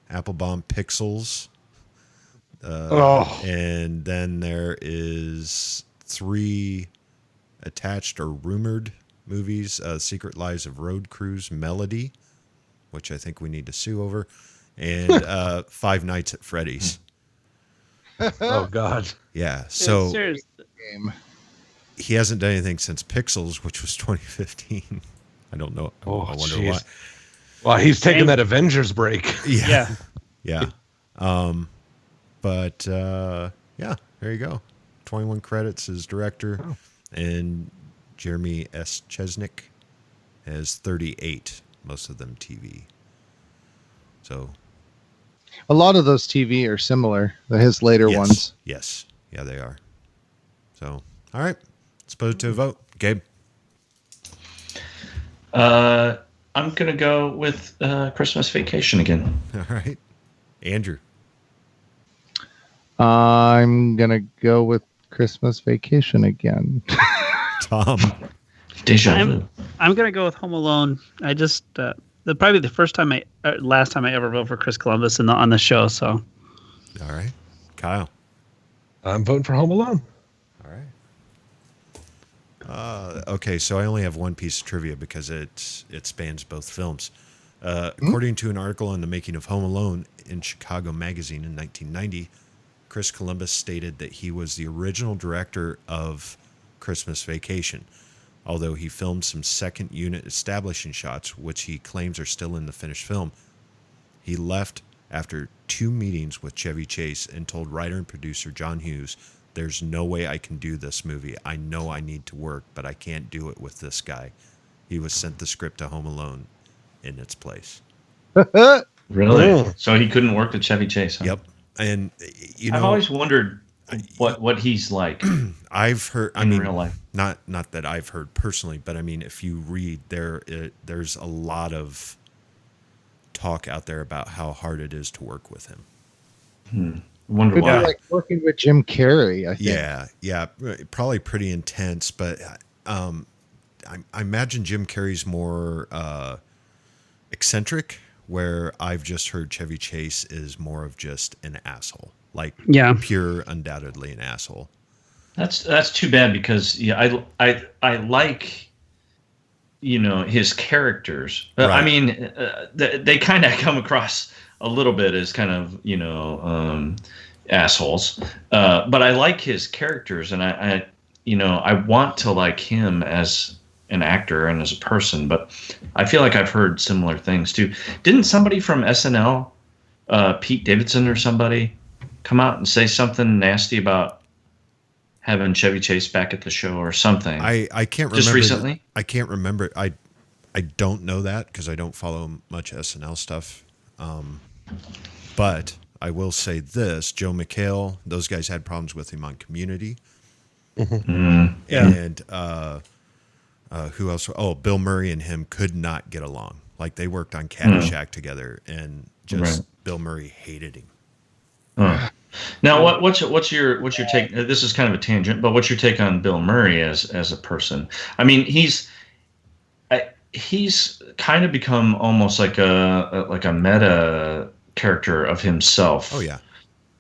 Applebaum Pixels. And then there is 3 attached or rumored movies, Secret Lives of Road Crews, Melody, which I think we need to sue over, and Five Nights at Freddy's. Oh god. Yeah, so Seriously. game. he hasn't done anything since Pixels, which was 2015. I don't know. Oh, I wonder jeez. why. Well, he's taking that Avengers break. Yeah. Yeah. But yeah, there you go. 21 credits as director, and Jeremy S. Chesnick has 38, most of them TV. So A lot of those TV are similar. His later yes, ones. yes, yeah, they are. So all right, let's put it to a vote. Gabe. I'm gonna go with Christmas Vacation again. All right, Andrew. I'm gonna go with Christmas Vacation again. Tom. Deja vu. I'm gonna go with Home Alone. I just probably the last time I ever voted for Chris Columbus on the show. So All right, Kyle. I'm voting for Home Alone. All right. Okay, so I only have one piece of trivia because it spans both films. According to an article on the making of Home Alone in Chicago Magazine in 1990, Chris Columbus stated that he was the original director of Christmas Vacation, although he filmed some second unit establishing shots, which he claims are still in the finished film. He left after 2 meetings with Chevy Chase and told writer and producer John Hughes, "There's no way I can do this movie. I know I need to work, but I can't do it with this guy." He was sent the script to Home Alone in its place. Really? Oh. So he couldn't work with Chevy Chase? Huh? Yep. And, you know, I've always wondered what he's like I've heard, in real life. not that I've heard personally, but I mean, if you read there's a lot of talk out there about how hard it is to work with him. Wonder Could be why. like working with Jim Carrey, I think. Yeah, probably pretty intense, but I imagine Jim Carrey's more eccentric, where I've just heard Chevy Chase is more of just an asshole, like pure, undoubtedly an asshole. That's too bad because I like his characters. Right. I mean, they kind of come across a little bit as kind of assholes, but I like his characters, and I want to like him as an actor and as a person. But I feel like I've heard similar things too. Didn't somebody from SNL, Pete Davidson or somebody, come out and say something nasty about having Chevy Chase back at the show or something? I can't remember. Just recently? I can't remember. I don't know that because I don't follow much SNL stuff. But I will say this: Joe McHale, those guys had problems with him on Community. Mm-hmm. And who else? Oh, Bill Murray and him could not get along. Like they worked on Caddyshack together, and just Bill Murray hated him. Now, what's your take? This is kind of a tangent, but what's your take on Bill Murray as a person? I mean, he's kind of become almost like a meta character of himself. Oh yeah.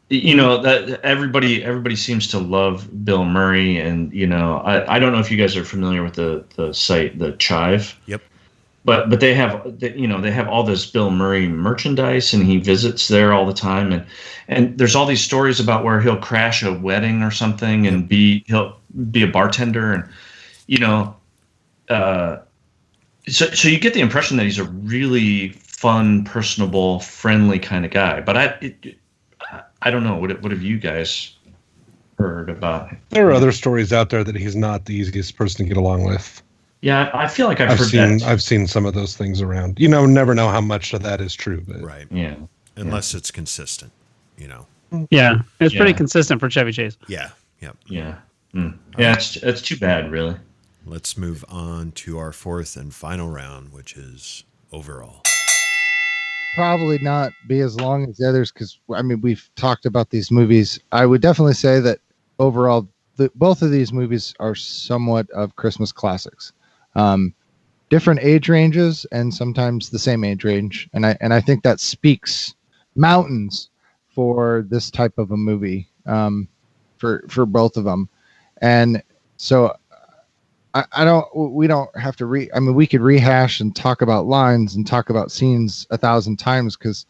That everybody seems to love Bill Murray, and I don't know if you guys are familiar with the site, the Chive. Yep. But they have all this Bill Murray merchandise, and he visits there all the time, and there's all these stories about where he'll crash a wedding or something, and he'll be a bartender, and so you get the impression that he's a really fun, personable, friendly kind of guy. But I don't know. What have you guys heard about him? There are other stories out there that he's not the easiest person to get along with. Yeah, I feel like I've heard that. I've seen some of those things around. Never know how much of that is true. But. Right. Yeah. Unless it's consistent, Yeah, it's pretty consistent for Chevy Chase. Yeah. Yep. Yeah. Yeah, it's too bad, really. Let's move on to our fourth and final round, which is overall. Probably not be as long as the others because we've talked about these movies. I would definitely say that overall, both of these movies are somewhat of Christmas classics. Different age ranges and sometimes the same age range, and I think that speaks mountains for this type of a movie, for both of them. And so we don't have to we could rehash and talk about lines and talk about scenes 1,000 times because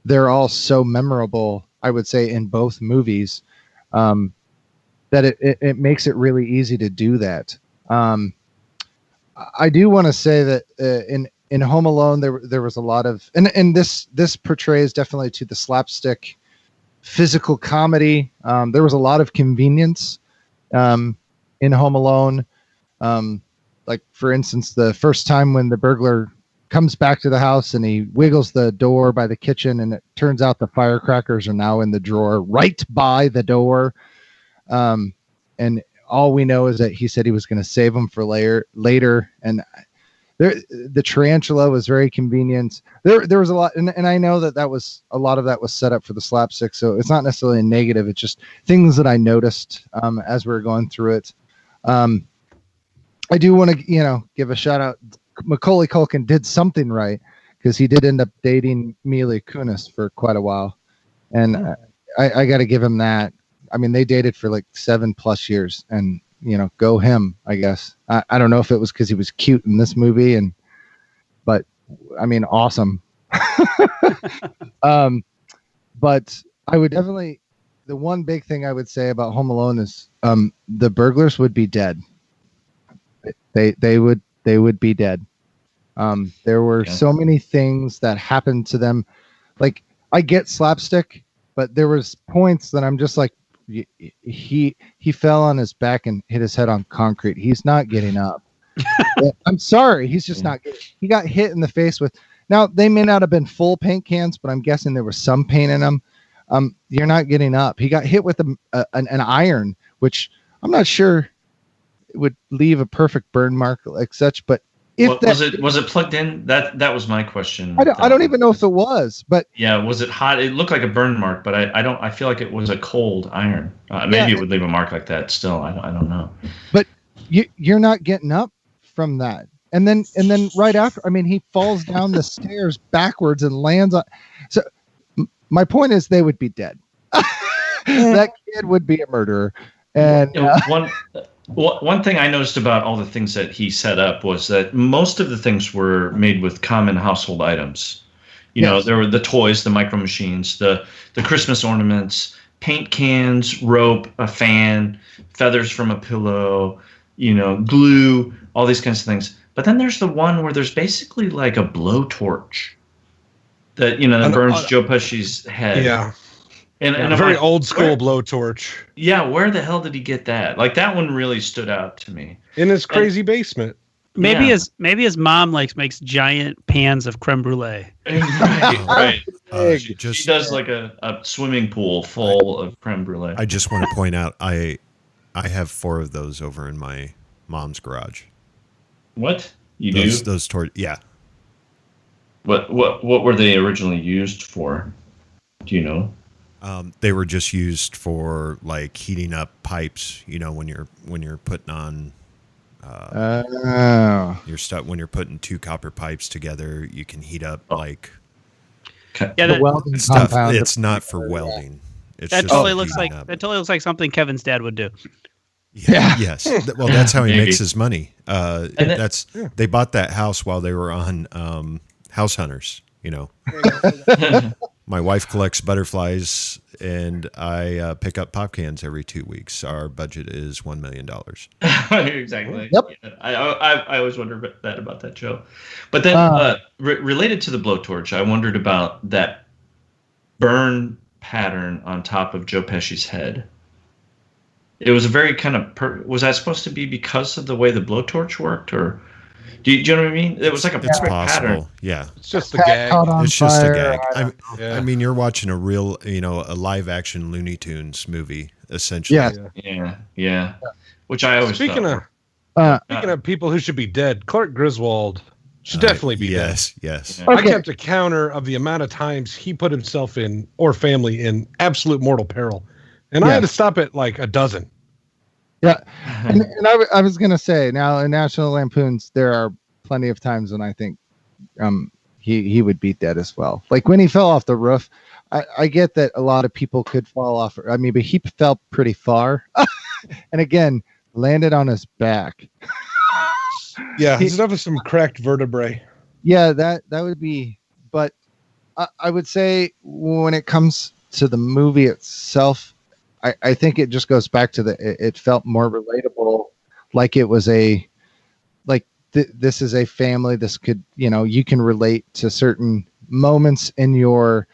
they're all so memorable, I would say, in both movies, that it makes it really easy to do that. I do want to say that in Home Alone, there was a lot of, and this portrays definitely to the slapstick physical comedy. There was a lot of convenience in Home Alone. Like for instance, the first time when the burglar comes back to the house and he wiggles the door by the kitchen, and it turns out the firecrackers are now in the drawer right by the door. And all we know is that he said he was going to save them for later. And the tarantula was very convenient. There was a lot, and I know that was a lot of that was set up for the slapstick. So it's not necessarily a negative. It's just things that I noticed as we were going through it. I do want to, give a shout out. Macaulay Culkin did something right because he did end up dating Mila Kunis for quite a while, and I got to give him that. They dated for like 7+ years, and go him, I guess. I don't know if it was because he was cute in this movie, but awesome. But I would definitely, the one big thing I would say about Home Alone is the burglars would be dead. They would be dead. There were so many things that happened to them. Like, I get slapstick, but there was points that I'm just like, he fell on his back and hit his head on concrete. He's not getting up. I'm sorry. He's just not getting. He got hit in the face with. Now, they may not have been full paint cans, but I'm guessing there was some paint in them. You're not getting up. He got hit with an iron, which I'm not sure would leave a perfect burn mark like such. But was it plugged in? That was my question. I don't even know if it was, but yeah, was it hot? It looked like a burn mark, but I feel like it was a cold iron. Maybe it would leave a mark like that. Still, I don't know. But you're not getting up from that, and then right after, he falls down the stairs backwards and lands on. So my point is, they would be dead. That kid would be a murderer, and One thing I noticed about all the things that he set up was that most of the things were made with common household items. You know, there were the toys, the micro machines, the Christmas ornaments, paint cans, rope, a fan, feathers from a pillow, you know, glue, all these kinds of things. But then there's the one where there's basically like a blowtorch that, you know, that burns Joe Pesci's head. Yeah. And a very old school blowtorch. Yeah, where the hell did he get that? Like, that one really stood out to me. In his crazy basement. Maybe his mom makes giant pans of creme brulee. Right. She does like a swimming pool full of creme brulee. I just want to point out I have 4 of those over in my mom's garage. What? You do? Yeah. What were they originally used for? Do you know? They were just used for like heating up pipes, you know, when you're putting on your stuff, when you're putting 2 copper pipes together, you can heat up like the welding stuff. compound. It's not for welding. It's that just totally looks heating like up. Something Kevin's dad would do. Yeah. Yes. Well, that's how he Maybe. makes his money. They bought that house while they were on House Hunters, you know. My wife collects butterflies, and I pick up pop cans every 2 weeks. Our budget is $1 million. Exactly. Yep. Yeah. I always wondered about that show. But then related to the blowtorch, I wondered about that burn pattern on top of Joe Pesci's head. It was a very kind of was that supposed to be because of the way the blowtorch worked, or do you know what I mean? It was like a It's perfect possible. pattern. Yeah. It's just a gag. It's just a gag. Yeah. I mean, you're watching a real, you know, a live action Looney Tunes movie, essentially. Yeah. Which I always Speaking thought. of people who should be dead, Clark Griswold should definitely be dead. Yes. Yeah. I kept a counter of the amount of times he put himself in, or family, in absolute mortal peril. And I had to stop at like a dozen. Yeah. And I was going to say, now in National Lampoons, there are plenty of times when I think he would beat that as well. Like when he fell off the roof, I get that a lot of people could fall off. I mean, but he fell pretty far. And again, landed on his back. Yeah, he's enough of some cracked vertebrae. Yeah, that would be. But I would say when it comes to the movie itself, I think it just goes back to it felt more relatable. Like it was this is a family. This could, you know, you can relate to certain moments in your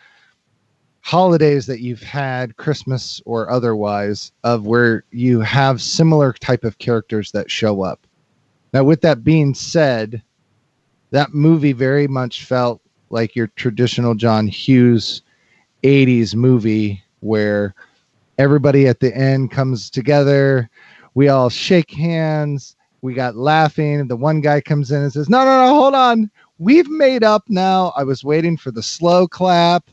holidays that you've had, Christmas or otherwise, of where you have similar type of characters that show up. Now, with that being said, that movie very much felt like your traditional John Hughes 80s movie where everybody at the end comes together. We all shake hands. We got laughing. The one guy comes in and says, no, hold on. We've made up now. I was waiting for the slow clap.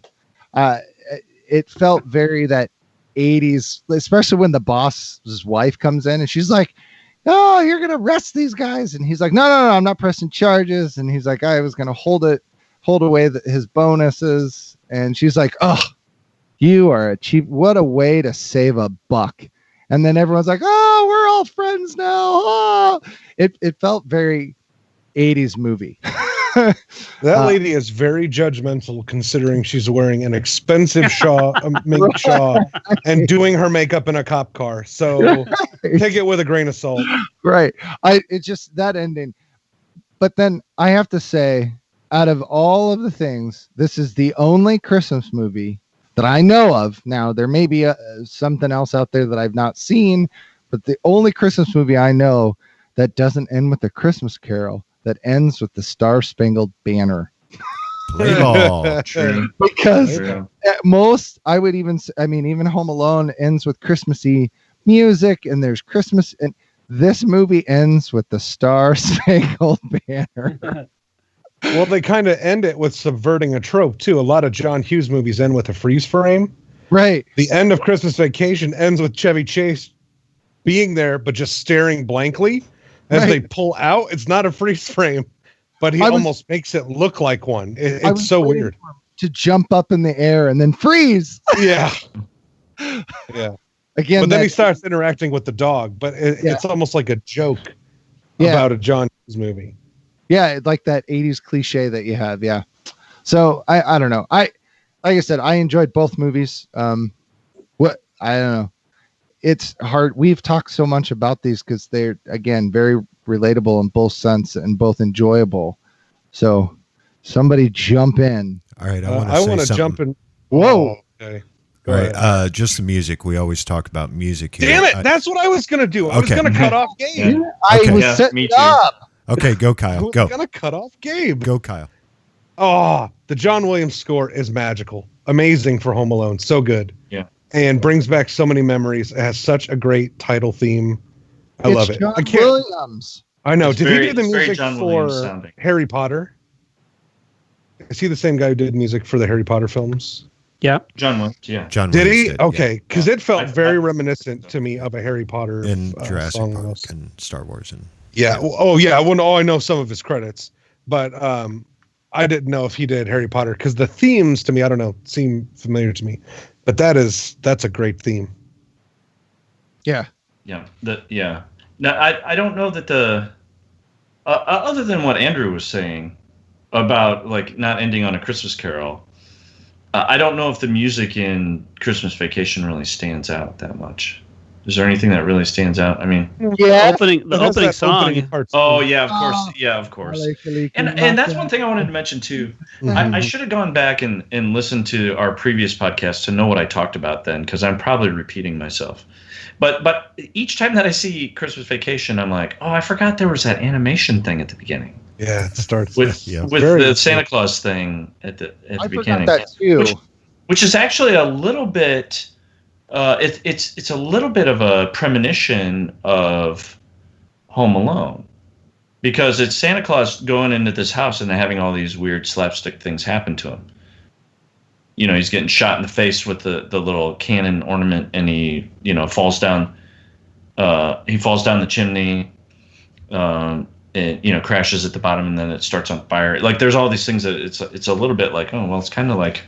It felt very that 80s, especially when the boss's wife comes in and she's like, oh, you're going to arrest these guys. And he's like, no, I'm not pressing charges. And he's like, I was going to hold away his bonuses. And she's like, oh, you are a cheap. What a way to save a buck. And then everyone's like, oh, we're all friends now. Oh. It felt very 80s movie. That lady is very judgmental considering she's wearing an expensive mink shawl and doing her makeup in a cop car. So take it with a grain of salt. Right. It's just that ending. But then I have to say, out of all of the things, this is the only Christmas movie that I know of. Now, there may be something else out there that I've not seen, but the only Christmas movie I know that doesn't end with a Christmas Carol, that ends with the Star Spangled Banner. Play ball. True. Because True. at most, even Home Alone ends with Christmassy music, and there's Christmas, and this movie ends with the Star Spangled Banner. Well, they kind of end it with subverting a trope, too. A lot of John Hughes movies end with a freeze frame. Right. The end of Christmas Vacation ends with Chevy Chase being there, but just staring blankly as they pull out. It's not a freeze frame, but he almost makes it look like one. It's so weird. To jump up in the air and then freeze. Yeah. Yeah. Again, But then he that- starts interacting with the dog, but it's almost like a joke about a John Hughes movie. Yeah, like that 80s cliche that you have. Yeah. So I don't know. Like I said, I enjoyed both movies. I don't know. It's hard. We've talked so much about these because they're, again, very relatable in both sense and both enjoyable. So somebody jump in. All right, I want to jump in. Whoa. Oh, okay. All right, just the music. We always talk about music here. Damn it! That's what I was gonna do. I was Okay. gonna cut off Gabe. I Okay. was Yeah, setting me it too. up. Okay, go I Kyle. was Go. gonna cut off Gabe. Go Kyle. Oh, the John Williams score is magical, amazing for Home Alone, so good. Yeah. And brings back so many memories. It has such a great title theme. I love it. John I can't. Williams. I know. It's Did very- he do the it's very music John Williams for sounding. Harry Potter? Is he the same guy who did music for the Harry Potter films? Yeah. John Williams, yeah. John Did Williams he? Okay, because it felt I- very I- reminiscent to me of a Harry Potter in Jurassic song Park almost. and Star Wars and Yeah. Oh, yeah. Well, I know some of his credits, but I didn't know if he did Harry Potter because the themes to me, I don't know, seem familiar to me. But that's a great theme. Yeah. Yeah. Now, I don't know that the other than what Andrew was saying about like not ending on a Christmas Carol, I don't know if the music in Christmas Vacation really stands out that much. Is there anything that really stands out? I mean, The Yeah. opening It has that song. opening part oh too. yeah, of course, yeah, of course. And that's one thing I wanted to mention too. I should have gone back and listened to our previous podcast to know what I talked about then, because I'm probably repeating myself. But each time that I see Christmas Vacation, I'm like, oh, I forgot there was that animation thing at the beginning Yeah, it starts with Yeah. Very the good. Santa Claus thing at the I beginning, forgot that too. which is actually a little bit. It's a little bit of a premonition of Home Alone, because it's Santa Claus going into this house and having all these weird slapstick things happen to him. You know, he's getting shot in the face with the little cannon ornament, and he falls down. He falls down the chimney. It crashes at the bottom, and then it starts on fire. Like there's all these things that it's a little bit like, oh well, it's kind of like.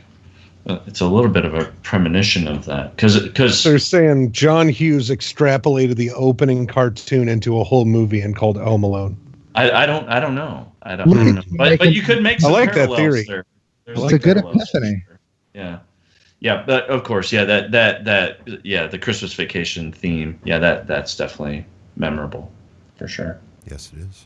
It's a little bit of a premonition of that because They're saying John Hughes extrapolated the opening cartoon into a whole movie and called it Home Alone. I don't know. I don't Look know. at you But making- you could make some I like that parallels theory. there. There's It's some a good parallels for epiphany. sure. Yeah, but of course, yeah, the Christmas Vacation theme, yeah, that's definitely memorable for sure. yes, it is.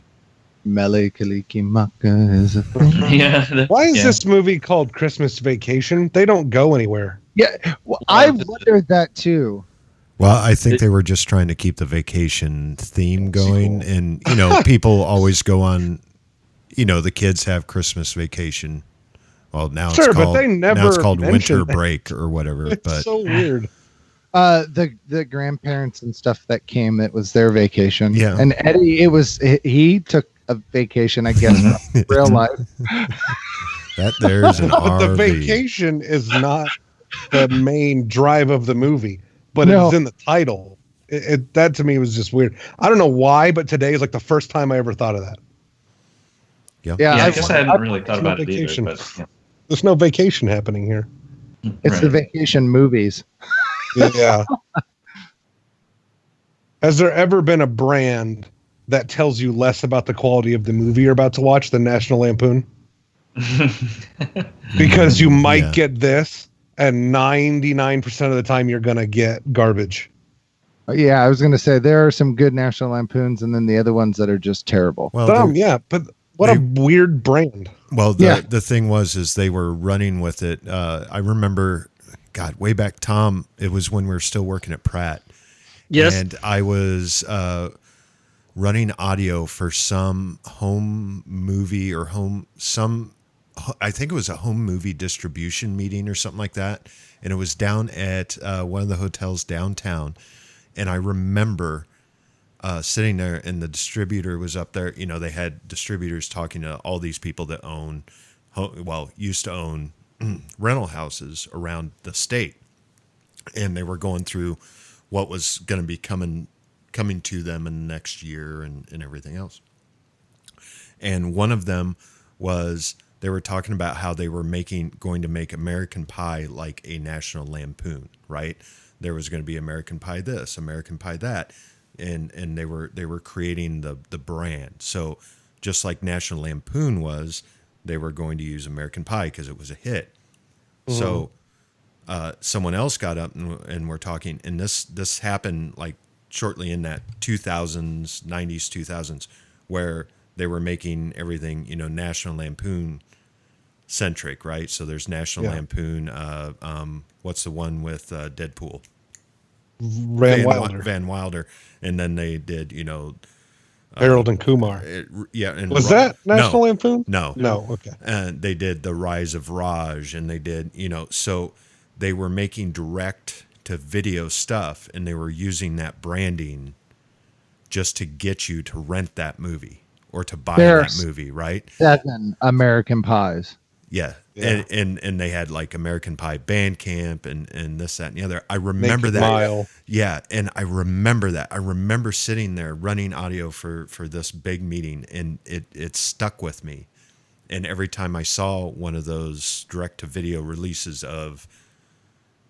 Mele Kalikimaka is a thing. Yeah. Why is yeah. this movie called Christmas Vacation? They don't go anywhere. Yeah. Well, I wondered that too. Well, I think they were just trying to keep the vacation theme going, and people always go on. The kids have Christmas Vacation. Well, now Sure, it's but called they never now it's called mention winter that. break or whatever. It's But so weird. The grandparents and stuff that came, it was their vacation. Yeah. And Eddie, he took a vacation, I guess, from real life. that there's an But the RV. vacation is not the main drive of the movie, but No. it's in the title. That to me was just weird. I don't know why, but today is like the first time I ever thought of that. Yeah. Yeah, Yeah, I I've- guess I hadn't really thought It's no about it either. vacation. But, yeah. There's no vacation happening here. It's the Right. vacation movies. Yeah. Has there ever been a brand that tells you less about the quality of the movie you're about to watch than National Lampoon? Because you might Yeah. get this, and 99% of the time you're going to get garbage. Yeah, I was going to say there are some good National Lampoons, and then the other ones that are just terrible. Well, Yeah, but what a weird brand. Well, Yeah. the thing is they were running with it. I remember, God, way back, Tom, it was when we were still working at Pratt. Yes. And I was running audio for some home movie or I think it was a home movie distribution meeting or something like that. And it was down at one of the hotels downtown. And I remember sitting there, and the distributor was up there. They had distributors talking to all these people that used to own rental houses around the state, and they were going through what was going to be coming to them in the next year and everything else. And one of them was they were talking about how they were going to make American Pie like a National Lampoon, right? there was going to be American Pie this, American Pie that, and they were creating the brand. So just like National Lampoon was, they were going to use American Pie because it was a hit. Mm-hmm. So someone else got up and we're talking, and this happened like shortly in that 90s, 2000s, where they were making everything, National Lampoon centric, right? So there's National Lampoon. What's the one with Deadpool? Van Wilder. And then they did, Harold and Kumar. And was that National Lampoon? No. Okay. And they did The Rise of Raj, and they did, so they were making direct to video stuff, and they were using that branding just to get you to rent that movie or to buy that movie, right? 7 American Pies. Yeah. And they had like American Pie Bandcamp and this, that, and the other. I remember that. Mile. Yeah. And I remember that. I remember sitting there running audio for this big meeting, and it stuck with me. And every time I saw one of those direct to video releases of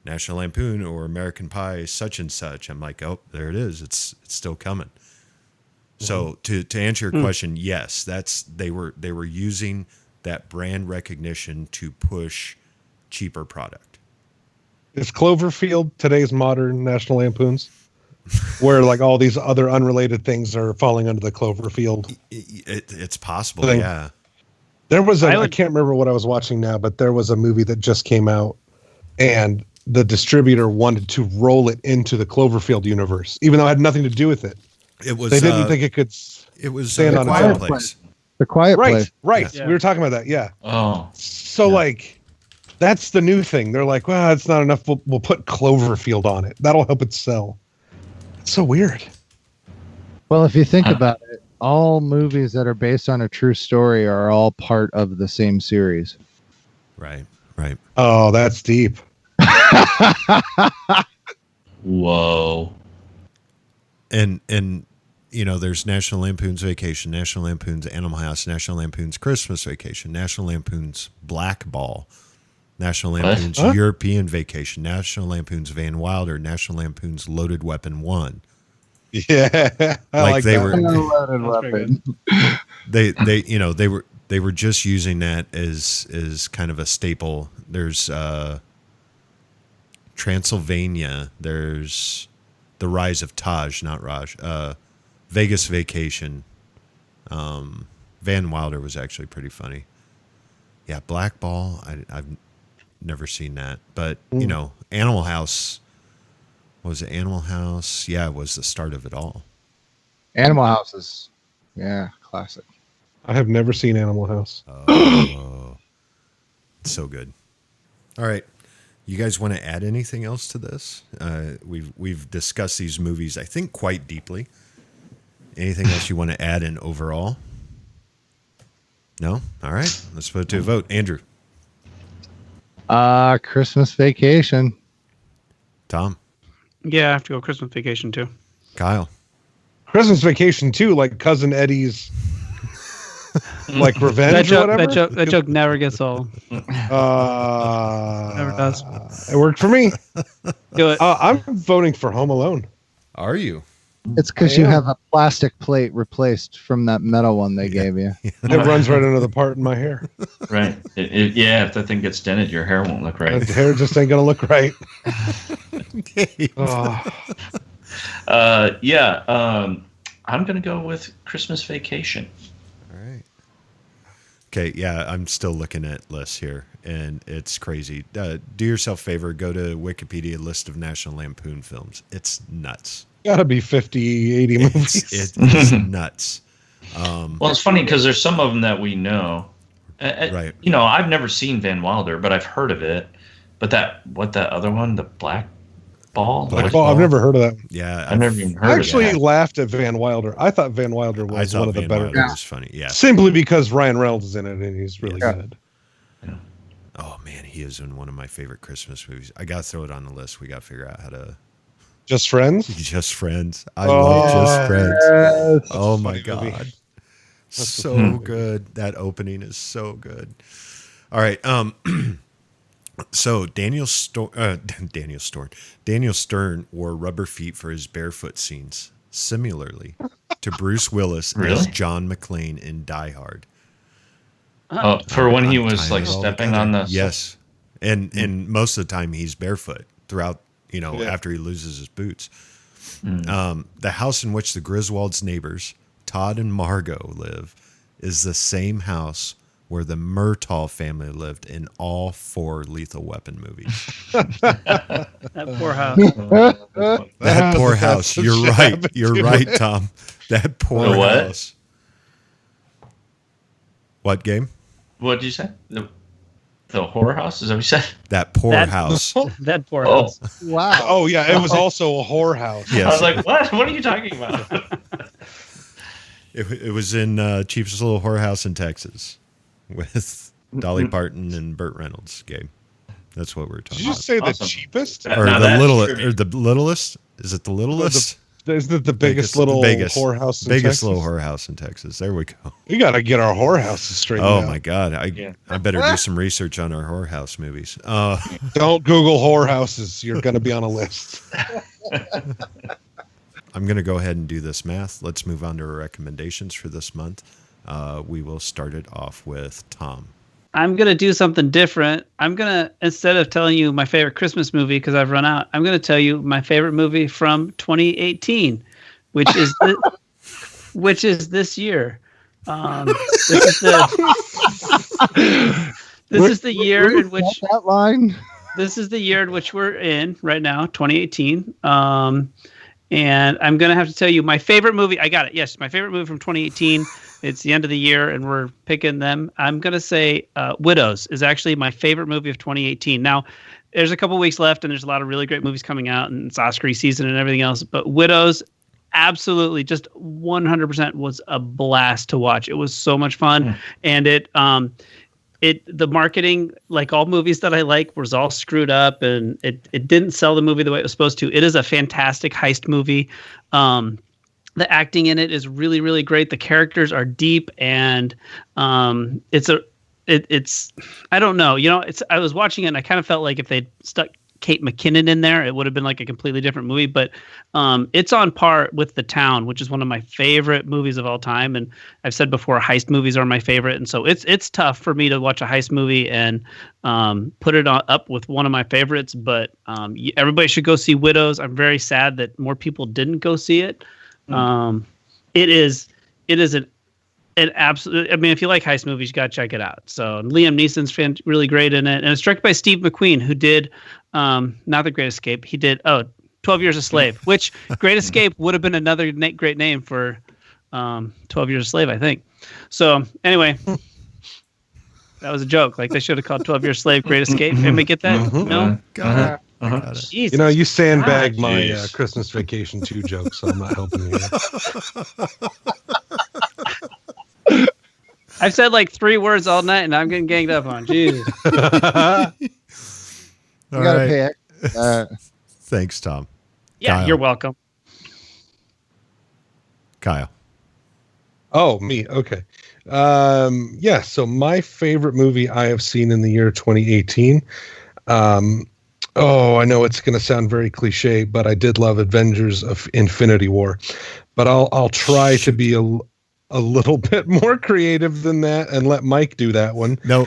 National Lampoon or American Pie such and such, I'm like, oh, there it is. It's still coming. Mm-hmm. So to answer your question, yes, they were using that brand recognition to push cheaper product. Is Cloverfield today's modern National Lampoons, where like all these other unrelated things are falling under the Cloverfield? It's possible, thing. Yeah. There was I can't remember what I was watching now, but there was a movie that just came out, and the distributor wanted to roll it into the Cloverfield universe, even though it had nothing to do with it. It was. They didn't think it could. It was stand on its own. Place. The Quiet Place. Right. Yeah. We were talking about that. Yeah. Oh. So like, that's the new thing. They're like, well, it's not enough. We'll put Cloverfield on it. That'll help it sell. It's so weird. Well, if you think about it, all movies that are based on a true story are all part of the same series. Right. Oh, that's deep. Whoa. And there's National Lampoon's Vacation, National Lampoon's Animal House, National Lampoon's Christmas Vacation, National Lampoon's Black Ball, National Lampoon's European Vacation, National Lampoon's Van Wilder, National Lampoon's Loaded Weapon 1. Yeah, like they were Loaded Weapon. They were just using that as kind of a staple. There's Transylvania. There's The Rise of Taj, not Raj. Vegas Vacation. Van Wilder was actually pretty funny. Yeah, Black Ball. I've never seen that, but Animal House. What was it? Animal House. Yeah, it was the start of it all. Animal House is, classic. I have never seen Animal House. Oh, it's so good. All right. You guys want to add anything else to this? We've discussed these movies, I think, quite deeply. Anything else you want to add in overall? No? All right. Let's put it to a vote. Andrew. Christmas Vacation. Tom. Yeah, I have to go Christmas Vacation too. Kyle. Christmas Vacation too, like Cousin Eddie's like revenge or whatever. That joke never gets old. Never does. It worked for me. Do it. I'm voting for Home Alone. Are you? It's because you have a plastic plate replaced from that metal one they gave you. It runs right under the part in my hair. Right. If that thing gets dented, your hair won't look right. The hair just ain't gonna look right. I'm gonna go with Christmas Vacation. All right. Okay. Yeah, I'm still looking at lists here, and it's crazy. Do yourself a favor. Go to Wikipedia list of National Lampoon films. It's nuts. Gotta be 50, 80 movies. It's nuts. Well, it's funny because there's some of them that we know. Right. I've never seen Van Wilder, but I've heard of it. But that other one, the Black Ball? Black Ball, I've never heard of that. Yeah. I've never even heard of that. I actually laughed at Van Wilder. I thought Van Wilder was one of the better. It was funny, yeah. Simply because Ryan Reynolds is in it and he's really good. Yeah. Oh, man, he is in one of my favorite Christmas movies. I got to throw it on the list. We got to figure out how to... Just Friends? Just Friends. I love Just Friends. Oh, my God. Movie. So good. That opening is so good. All right. So Daniel Stern wore rubber feet for his barefoot scenes, similarly to Bruce Willis Really? as John McClane in Die Hard. Oh, for when he I'm was tying like it all stepping together. on the Yes, and most of the time he's barefoot throughout. Yeah. After he loses his boots. The house in which the Griswolds' neighbors, Todd and Margot, live is the same house where the Murtaugh family lived in all 4 Lethal Weapon movies. That poor house. That poor house. That's You're what right. happened You're to right, it. Tom. That poor The what? house. What game? What did you say? The horror house? Is that what you said? That poor That- house. That poor Oh. house. Wow. Oh yeah, it was also a whorehouse. Yes. I was like, what? What are you talking about? It was in Cheapest Little Whorehouse in Texas with Dolly Parton and Burt Reynolds game. That's what we're Did talking you about. just say the Awesome. cheapest? Or Now the that's little, trivia. or the littlest? Is it the littlest? Isn't it the biggest little whorehouse in biggest Texas? little whorehouse in Texas. There we go. We got to get our whorehouses straight. Oh my God, Yeah. I better do some research on our whorehouse movies. Don't Google whorehouses. You're going to be on a list. I'm going to go ahead and do this math. Let's move on to our recommendations for this month. We will start it off with Tom. I'm going to do something different. I'm going to, instead of telling you my favorite Christmas movie because I've run out, I'm going to tell you my favorite movie from 2018, which is which is this year. This is the year in which that line. this is the year in which we're in right now, 2018. And I'm going to have to tell you my favorite movie. I got it. Yes, my favorite movie from 2018. It's the end of the year, and we're picking them. I'm going to say Widows is actually my favorite movie of 2018. Now, there's a couple weeks left, and there's a lot of really great movies coming out, and it's Oscar season and everything else. But Widows, absolutely, just 100% was a blast to watch. It was so much fun, and the marketing, like all movies that I like, was all screwed up, and it didn't sell the movie the way it was supposed to. It is a fantastic heist movie. The acting in it is really, really great. The characters are deep, and it's I don't know. I was watching it, and I kind of felt like if they'd stuck Kate McKinnon in there, it would have been like a completely different movie. But it's on par with The Town, which is one of my favorite movies of all time. And I've said before, heist movies are my favorite, and so it's tough for me to watch a heist movie and put it up with one of my favorites. But everybody should go see Widows. I'm very sad that more people didn't go see it. It is an absolute. I mean, if you like heist movies, you gotta check it out. So Liam Neeson's really great in it, and it's directed by Steve McQueen, who did not The Great Escape. He did 12 Years a Slave, which Great Escape would have been another great name for 12 Years a Slave, I think. So anyway, that was a joke. Like they should have called 12 Years a Slave Great Escape. Anybody get that? No. God. Jesus. You know, you sandbagged my jeez. Christmas Vacation 2 joke, so I'm not helping you. I've said like 3 words all night, and I'm getting ganged up on. Jesus. You All gotta right. pay. Thanks, Tom. Yeah, Kyle. you're welcome. Kyle. Oh, me. Okay. Yeah. So my favorite movie I have seen in the year 2018. I know it's going to sound very cliche, but I did love Avengers of Infinity War. But I'll try to be a little bit more creative than that and let Mike do that one. No.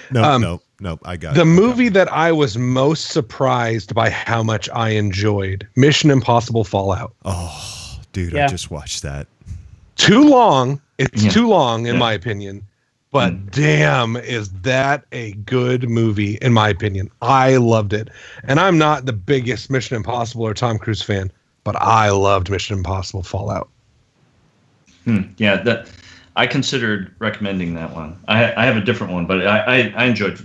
I got it. The movie that I was most surprised by how much I enjoyed, Mission Impossible Fallout. Oh, dude, Yeah. I just watched that. Too long. It's Yeah. too long, in Yeah. my opinion. But damn, is that a good movie, in my opinion. I loved it. And I'm not the biggest Mission Impossible or Tom Cruise fan, but I loved Mission Impossible Fallout. Yeah, I considered recommending that one. I have a different one, but I enjoyed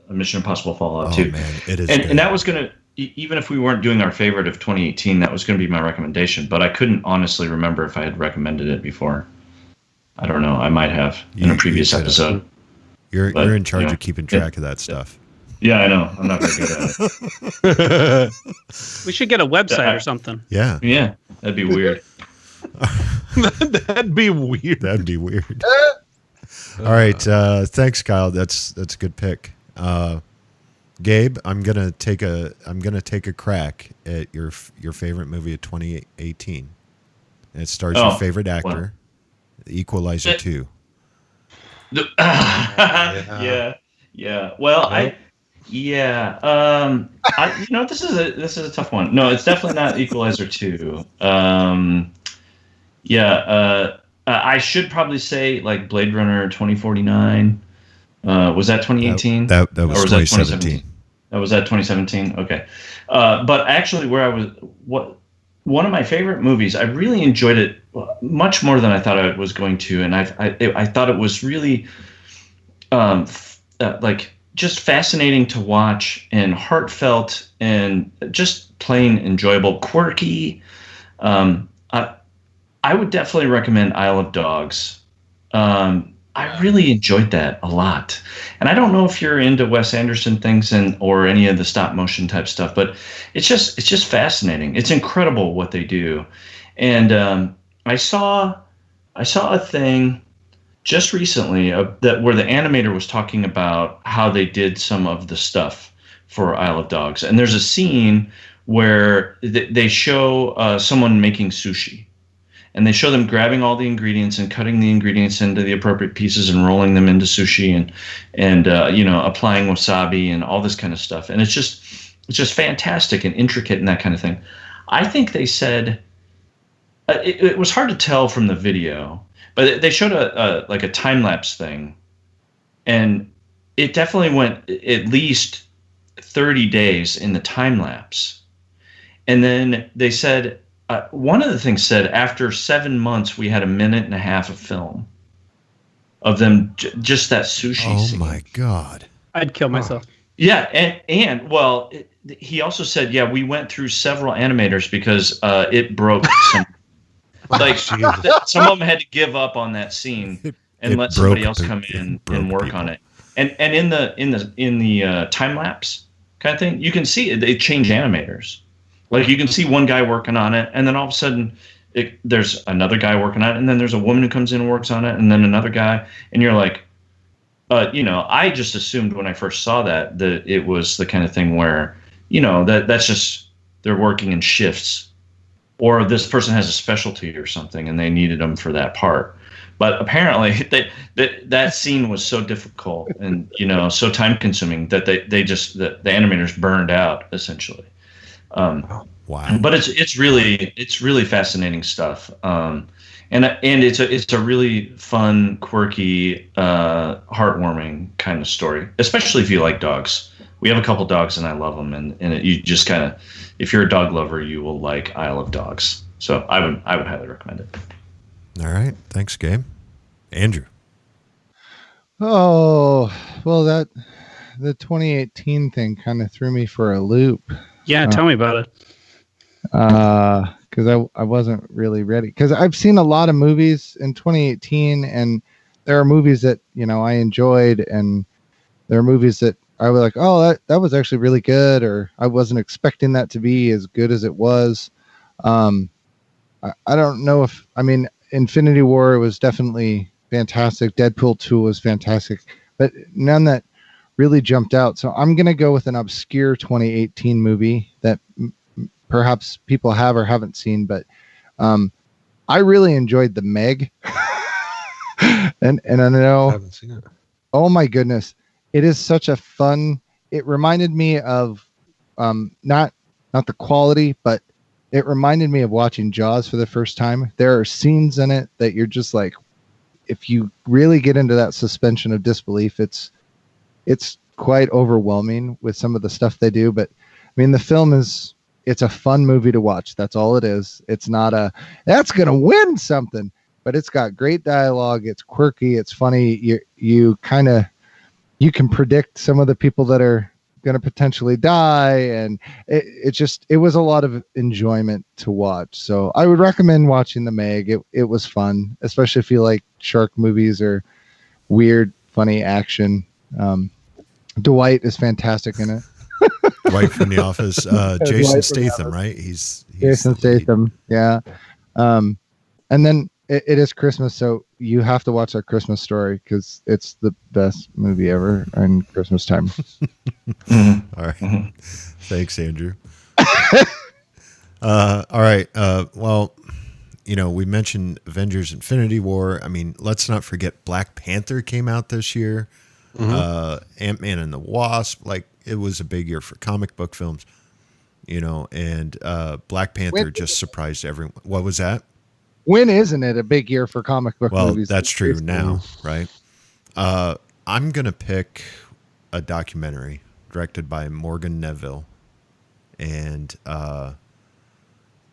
Mission Impossible Fallout Oh, too. man, it is and good. that was gonna, even if we weren't doing our favorite of 2018, that was gonna be my recommendation. But I couldn't honestly remember if I had recommended it before. I don't know. I might have in You a previous could've. episode. You're in charge yeah. of keeping track of that stuff. Yeah, I know. I'm not very good at it. We should get a website or something. Yeah, Yeah, that'd be weird. That'd be weird. that'd be weird. All right, thanks, Kyle. That's a good pick. Gabe, I'm gonna take a crack at your favorite movie of 2018. And it stars your favorite actor, Equalizer 2. Yeah. Well, this is a tough one. No, it's definitely not Equalizer 2. I should probably say like Blade Runner 2049. Was that 2018? That was 2017. Was that 2017? Okay. But actually, one of my favorite movies, I really enjoyed it much more than I thought I was going to, and I thought it was really like just fascinating to watch and heartfelt and just plain enjoyable, quirky. I would definitely recommend Isle of Dogs. I really enjoyed that a lot. And I don't know if you're into Wes Anderson things or any of the stop motion type stuff, but it's just fascinating. It's incredible what they do. And I saw a thing just recently that where the animator was talking about how they did some of the stuff for Isle of Dogs. And there's a scene where they show someone making sushi. And they show them grabbing all the ingredients and cutting the ingredients into the appropriate pieces and rolling them into sushi and applying wasabi and all this kind of stuff. And it's just fantastic and intricate and that kind of thing. I think they said it was hard to tell from the video, but they showed a time lapse thing, and it definitely went at least 30 days in the time lapse. And then they said. One of the things said after 7 months we had 1.5 minutes of film of them just that sushi scene. My God! I'd kill myself. Yeah, and he also said, we went through several animators because it broke some. Like some of them had to give up on that scene and let somebody else come in and work on it. And in the time lapse kind of thing, you can see they change animators. Like you can see one guy working on it, and then all of a sudden there's another guy working on it, and then there's a woman who comes in and works on it, and then another guy, and you're like, I just assumed when I first saw that it was the kind of thing where, that's just they're working in shifts, or this person has a specialty or something, and they needed them for that part. But apparently that scene was so difficult and so time consuming that the animators burned out essentially. Wow! But it's really fascinating stuff, and it's a really fun, quirky, heartwarming kind of story. Especially if you like dogs. We have a couple dogs, and I love them. And you just kind of, if you're a dog lover, you will like Isle of Dogs. So I would highly recommend it. All right, thanks, Gabe. Andrew. Oh well, the 2018 thing kind of threw me for a loop. Yeah, tell me about it. Because I wasn't really ready. Because I've seen a lot of movies in 2018, and there are movies that I enjoyed, and there are movies that I was like, oh, that was actually really good, or I wasn't expecting that to be as good as it was. I don't know if Infinity War was definitely fantastic. Deadpool 2 was fantastic, but none that really jumped out. So I'm going to go with an obscure 2018 movie that perhaps people have or haven't seen, but I really enjoyed The Meg. and I know I haven't seen it. Oh my goodness. It is such a fun, it reminded me of not the quality, but it reminded me of watching Jaws for the first time. There are scenes in it that you're just like, if you really get into that suspension of disbelief, it's quite overwhelming with some of the stuff they do. But the film it's a fun movie to watch. That's all it is. It's not that's going to win something, but it's got great dialogue. It's quirky. It's funny. You can predict some of the people that are going to potentially die. And it was a lot of enjoyment to watch. So I would recommend watching The Meg. It was fun, especially if you like shark movies or weird, funny action. Dwight is fantastic in it. Dwight from The Office. Jason Statham, right? He's Jason Statham. Yeah. And then it is Christmas, so you have to watch that Christmas Story because it's the best movie ever in Christmas time. All right. Thanks, Andrew. All right. Well, we mentioned Avengers Infinity War. I mean, let's not forget Black Panther came out this year. Ant-Man and the Wasp. Like, it was a big year for comic book films, and Black Panther just surprised everyone. What was that? When isn't it a big year for comic book movies? Well, that's true now, right? I'm going to pick a documentary directed by Morgan Neville. And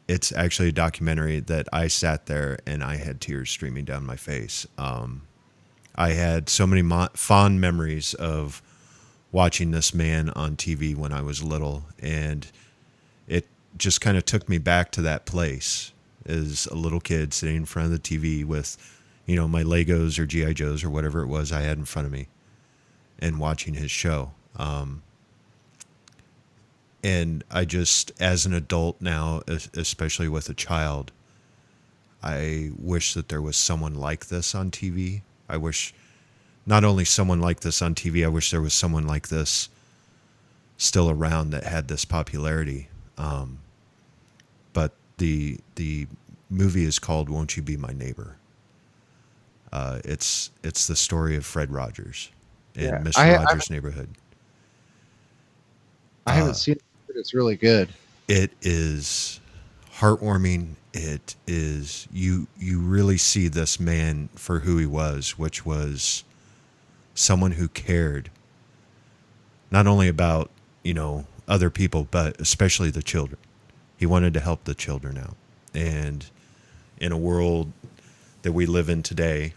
it's actually a documentary that I sat there and I had tears streaming down my face. I had so many fond memories of watching this man on TV when I was little. And it just kind of took me back to that place as a little kid sitting in front of the TV with, my Legos or G.I. Joes or whatever it was I had in front of me and watching his show. And I just, as an adult now, especially with a child, I wish that there was someone like this on TV. I wish not only someone like this on TV, I wish there was someone like this still around that had this popularity. But the movie is called Won't You Be My Neighbor? It's the story of Fred Rogers in Mr. Rogers' Neighborhood. I haven't seen it, but it's really good. It is heartwarming. It is you really see this man for who he was, which was someone who cared not only about, other people, but especially the children. He wanted to help the children out. And in a world that we live in today,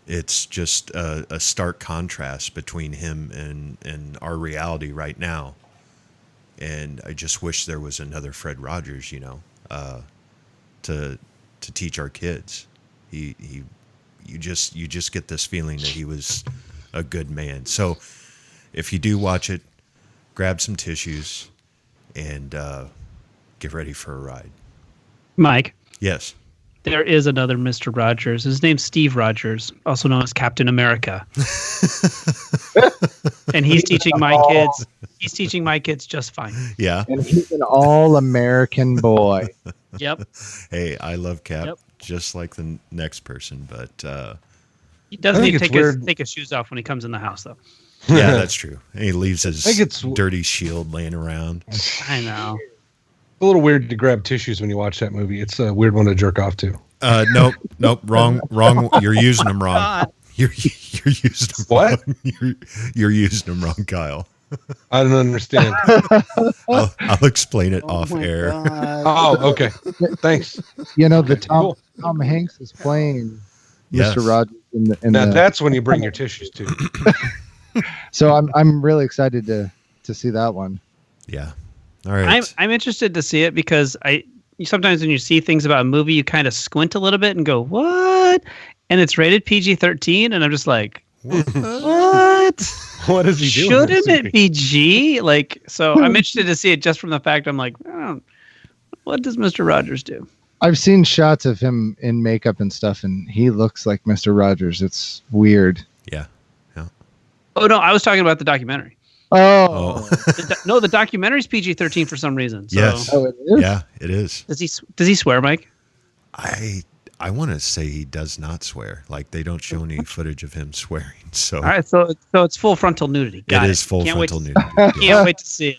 it's just a stark contrast between him and our reality right now. And I just wish there was another Fred Rogers, to teach our kids. You just get this feeling that he was a good man. So if you do watch it, grab some tissues and get ready for a ride. Mike. Yes. There is another Mr. Rogers. His name's Steve Rogers, also known as Captain America. And he's teaching my kids. He's teaching my kids just fine. Yeah. And he's an all-American boy. Yep. Hey, I love Cap just like the next person, but he does need to take his shoes off when he comes in the house, though. Yeah, that's true. And he leaves his dirty shield laying around. I know. A little weird to grab tissues when you watch that movie. It's a weird one to jerk off to. Nope, wrong. You're using them wrong. God. You're using them what? Wrong. You're using them wrong, Kyle. I don't understand. I'll explain it off air. Oh, okay. Thanks. The Tom Hanks is playing Mr. Rogers now that's when you bring your tissues too. So I'm really excited to see that one. Yeah. All right. I'm interested to see it because sometimes when you see things about a movie, you kind of squint a little bit and go, "What?" And it's rated PG-13, and I'm just like, "What? What is he doing? Shouldn't it be G?" So I'm interested to see it just from the fact I'm like, what does Mr. Rogers do? I've seen shots of him in makeup and stuff, and he looks like Mr. Rogers. It's weird. Yeah. Oh no, I was talking about the documentary. Oh. No, the documentary's PG-13 for some reason. So. Yes. Oh, it is? Yeah, it is. Does he swear, Mike? I want to say he does not swear. Like, they don't show any footage of him swearing. So all right, so it's full frontal nudity. It is full frontal nudity. Can't wait to see it.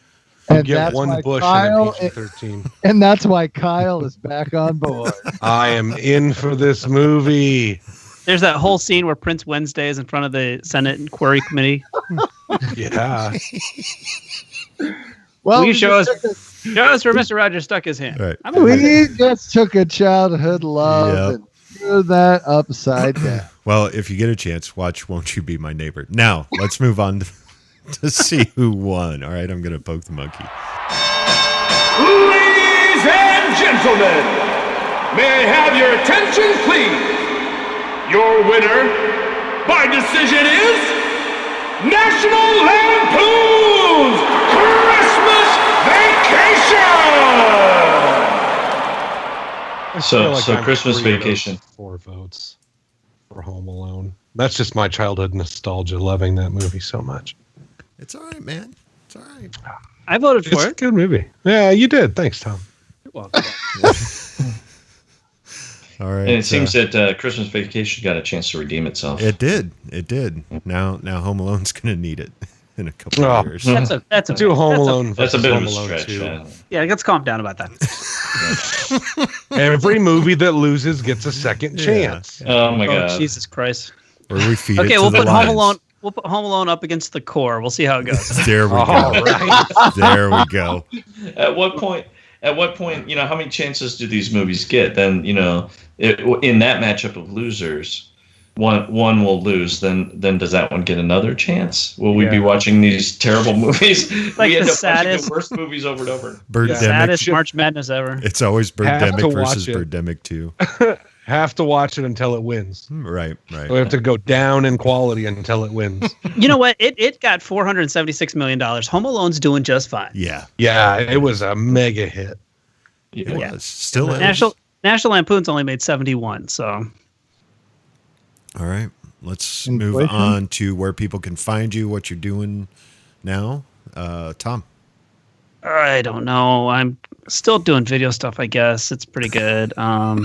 And get one bush Kyle, in a PG-13. And that's why Kyle is back on board. I am in for this movie. There's that whole scene where Prince Wednesday is in front of the Senate Inquiry Committee. Yeah. Well, will you show us where Mr. Rogers stuck his hand? Right. We just took a childhood love and threw that upside down. Well, if you get a chance, watch Won't You Be My Neighbor. Now, let's move on to see who won. All right, I'm going to poke the monkey. Ladies and gentlemen, may I have your attention, please? Your winner by decision is National Lampoon's Christmas Vacation! So I'm Christmas 3 of those Vacation. 4 votes for Home Alone. That's just my childhood nostalgia, loving that movie so much. It's all right, man. It's all right. I voted for It's a it. good movie. Yeah, you did. Thanks, Tom. You're welcome. All right. And it seems that Christmas Vacation got a chance to redeem itself. it did. It did. Now Home Alone's going to need it in a couple Oh. of years. That's a Do Home Alone. That's a versus bit of Home a Alone stretch. 2. Yeah, let's calm down about that. Every movie that loses gets a second chance. Oh my Oh, god. Jesus Christ. Or we feed it Okay, to we'll the put lions. Home Alone. We'll put Home Alone up against the core. We'll see how it goes. There we go. All right. There we go. At what point, how many chances do these movies get? Then, in that matchup of losers, one will lose. Then does that one get another chance? Will we be watching these terrible movies? Like we end the up watching saddest- the worst movies over and over. Birdemic. Saddest March Madness ever. It's always Have to Birdemic watch versus it. Birdemic 2. Have to watch it until it wins. Right. We have to go down in quality until it wins. You know what? It got $476 million. Home Alone's doing just fine. Yeah. Yeah, it was a mega hit. It Yeah. was. Still is. National Lampoon's only made 71. So All right. Let's Inflation? move on to where people can find you, what you're doing now. Tom. I don't know. I'm still doing video stuff. I guess it's pretty good. I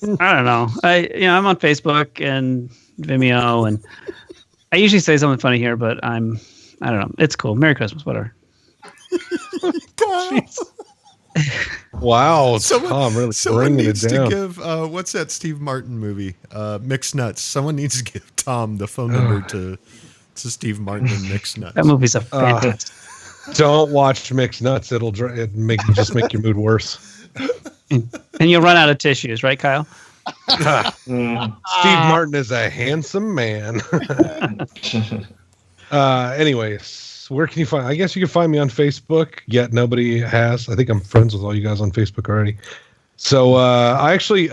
don't know. I'm on Facebook and Vimeo, and I usually say something funny here, but I don't know. It's cool. Merry Christmas, whatever. Wow, Someone, Tom really someone bringing needs it to down. give, what's that Steve Martin movie? Mixed Nuts. Someone needs to give Tom the phone number to Steve Martin and Mixed Nuts. That movie's a fantastic. Don't watch Mixed Nuts. It'll just make your mood worse. And you'll run out of tissues, right, Kyle? Steve Martin is a handsome man. Anyways, where can you find? I guess you can find me on Facebook. Yet nobody has. I think I'm friends with all you guys on Facebook already. So I actually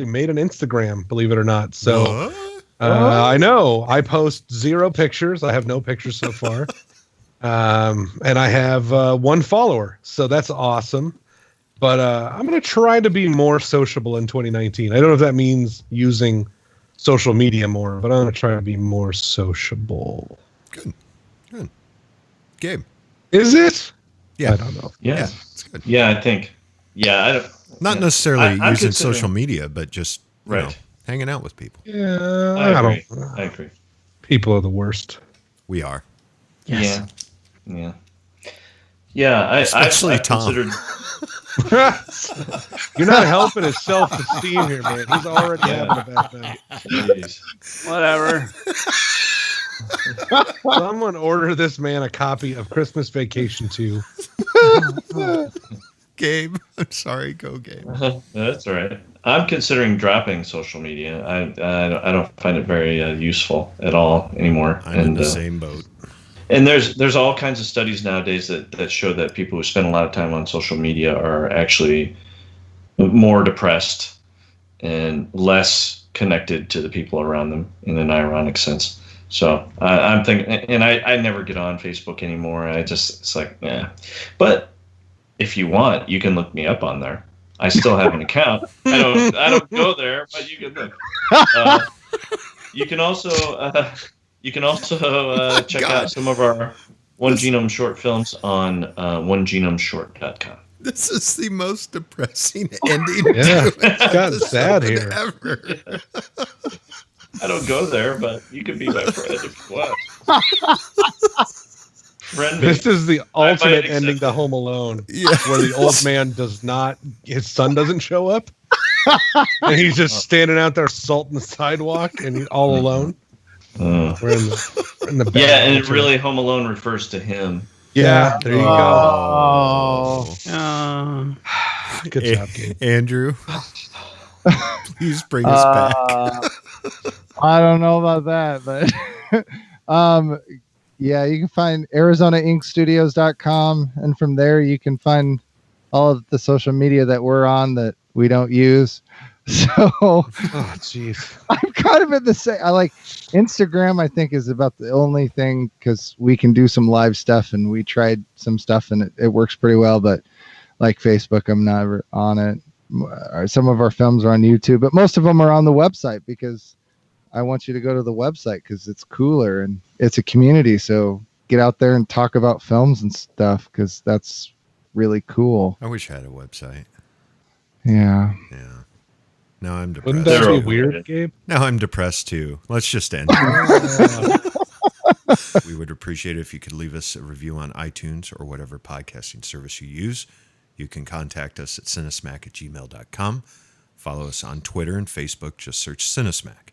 made an Instagram. Believe it or not. So I know I post 0 pictures. I have no pictures so far. And I have 1 follower. So that's awesome. But I'm going to try to be more sociable in 2019. I don't know if that means using social media more, but I'm going to try to be more sociable. Good. Gabe. Is it? Yeah. I don't know. Yeah. It's good. Yeah, I think. Yeah, I don't. Not necessarily I'm using considering- social media, but just you know, hanging out with people. Yeah, I I agree. don't. I agree. People are the worst. We are. Yes. Yeah. Yeah. Especially I've Tom. considered. You're not helping his self-esteem here, man. He's already having a bad night. Jeez. Whatever. Someone order this man a copy of Christmas Vacation 2. Gabe. I'm sorry. Go, Gabe. That's all right. I'm considering dropping social media. I don't find it very useful at all anymore. I'm in the same boat. And there's all kinds of studies nowadays that show that people who spend a lot of time on social media are actually more depressed and less connected to the people around them in an ironic sense. So I'm thinking, and I never get on Facebook anymore. It's like, yeah. But if you want, you can look me up on there. I still have an account. I don't go there, but you can look. You can also check out some of our One Genome short films on onegenomeshort.com. This is the most depressing ending. Yeah, to an it's gotten sad episode here. Ever. I don't go there, but you can be my friend if you want. Friend me. This is the might ultimate accept ending to it. Home Alone, Yeah. where the old man his son doesn't show up, and he's just standing out there salting the sidewalk, and he's all alone. We're in the Yeah, bad and it culture. really Home Alone refers to him. Yeah, there you go. Oh. Good job, Gabe. Andrew, please bring us back. I don't know about that, but yeah, you can find ArizonaInkStudios.com, and from there you can find all of the social media that we're on that we don't use. So Oh, jeez. I'm kind of at the same. I like Instagram. I think is about the only thing because we can do some live stuff, and we tried some stuff, and it works pretty well. But like Facebook. I'm never on it. Some of our films are on YouTube, but most of them are on the website because I want you to go to the website because it's cooler and it's a community. So get out there and talk about films and stuff because that's really cool. I wish I had a website. Yeah. Yeah. Now I'm depressed. Wouldn't that be weird, Gabe? Now I'm depressed too. Let's just end. We would appreciate it if you could leave us a review on iTunes or whatever podcasting service you use. You can contact us at cinesmack@gmail.com. Follow us on Twitter and Facebook. Just search Cinesmack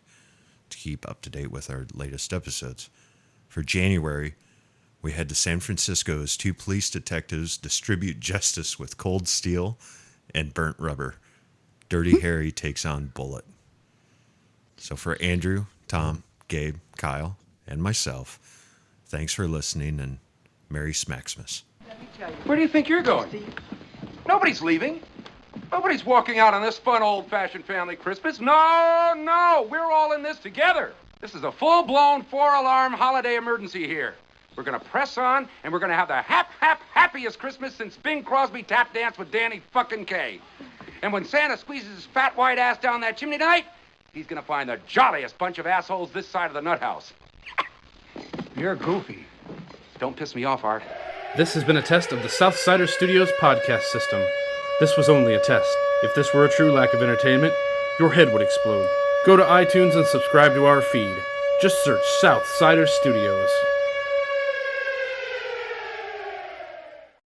to keep up to date with our latest episodes. For January, we head to San Francisco as two police detectives distribute justice with cold steel and burnt rubber. Dirty Harry takes on Bullet. So for Andrew, Tom, Gabe, Kyle, and myself, thanks for listening and Merry Smackmas. Where do you think you're going? Nobody's leaving. Nobody's walking out on this fun, old-fashioned family Christmas. No, we're all in this together. This is a full-blown 4-alarm holiday emergency here. We're going to press on, and we're going to have the happiest Christmas since Bing Crosby tap danced with Danny fucking Kaye. And when Santa squeezes his fat white ass down that chimney tonight, he's going to find the jolliest bunch of assholes this side of the nut house. You're goofy. Don't piss me off, Art. This has been a test of the Southsider Studios podcast system. This was only a test. If this were a true lack of entertainment, your head would explode. Go to iTunes and subscribe to our feed. Just search Southsider Studios.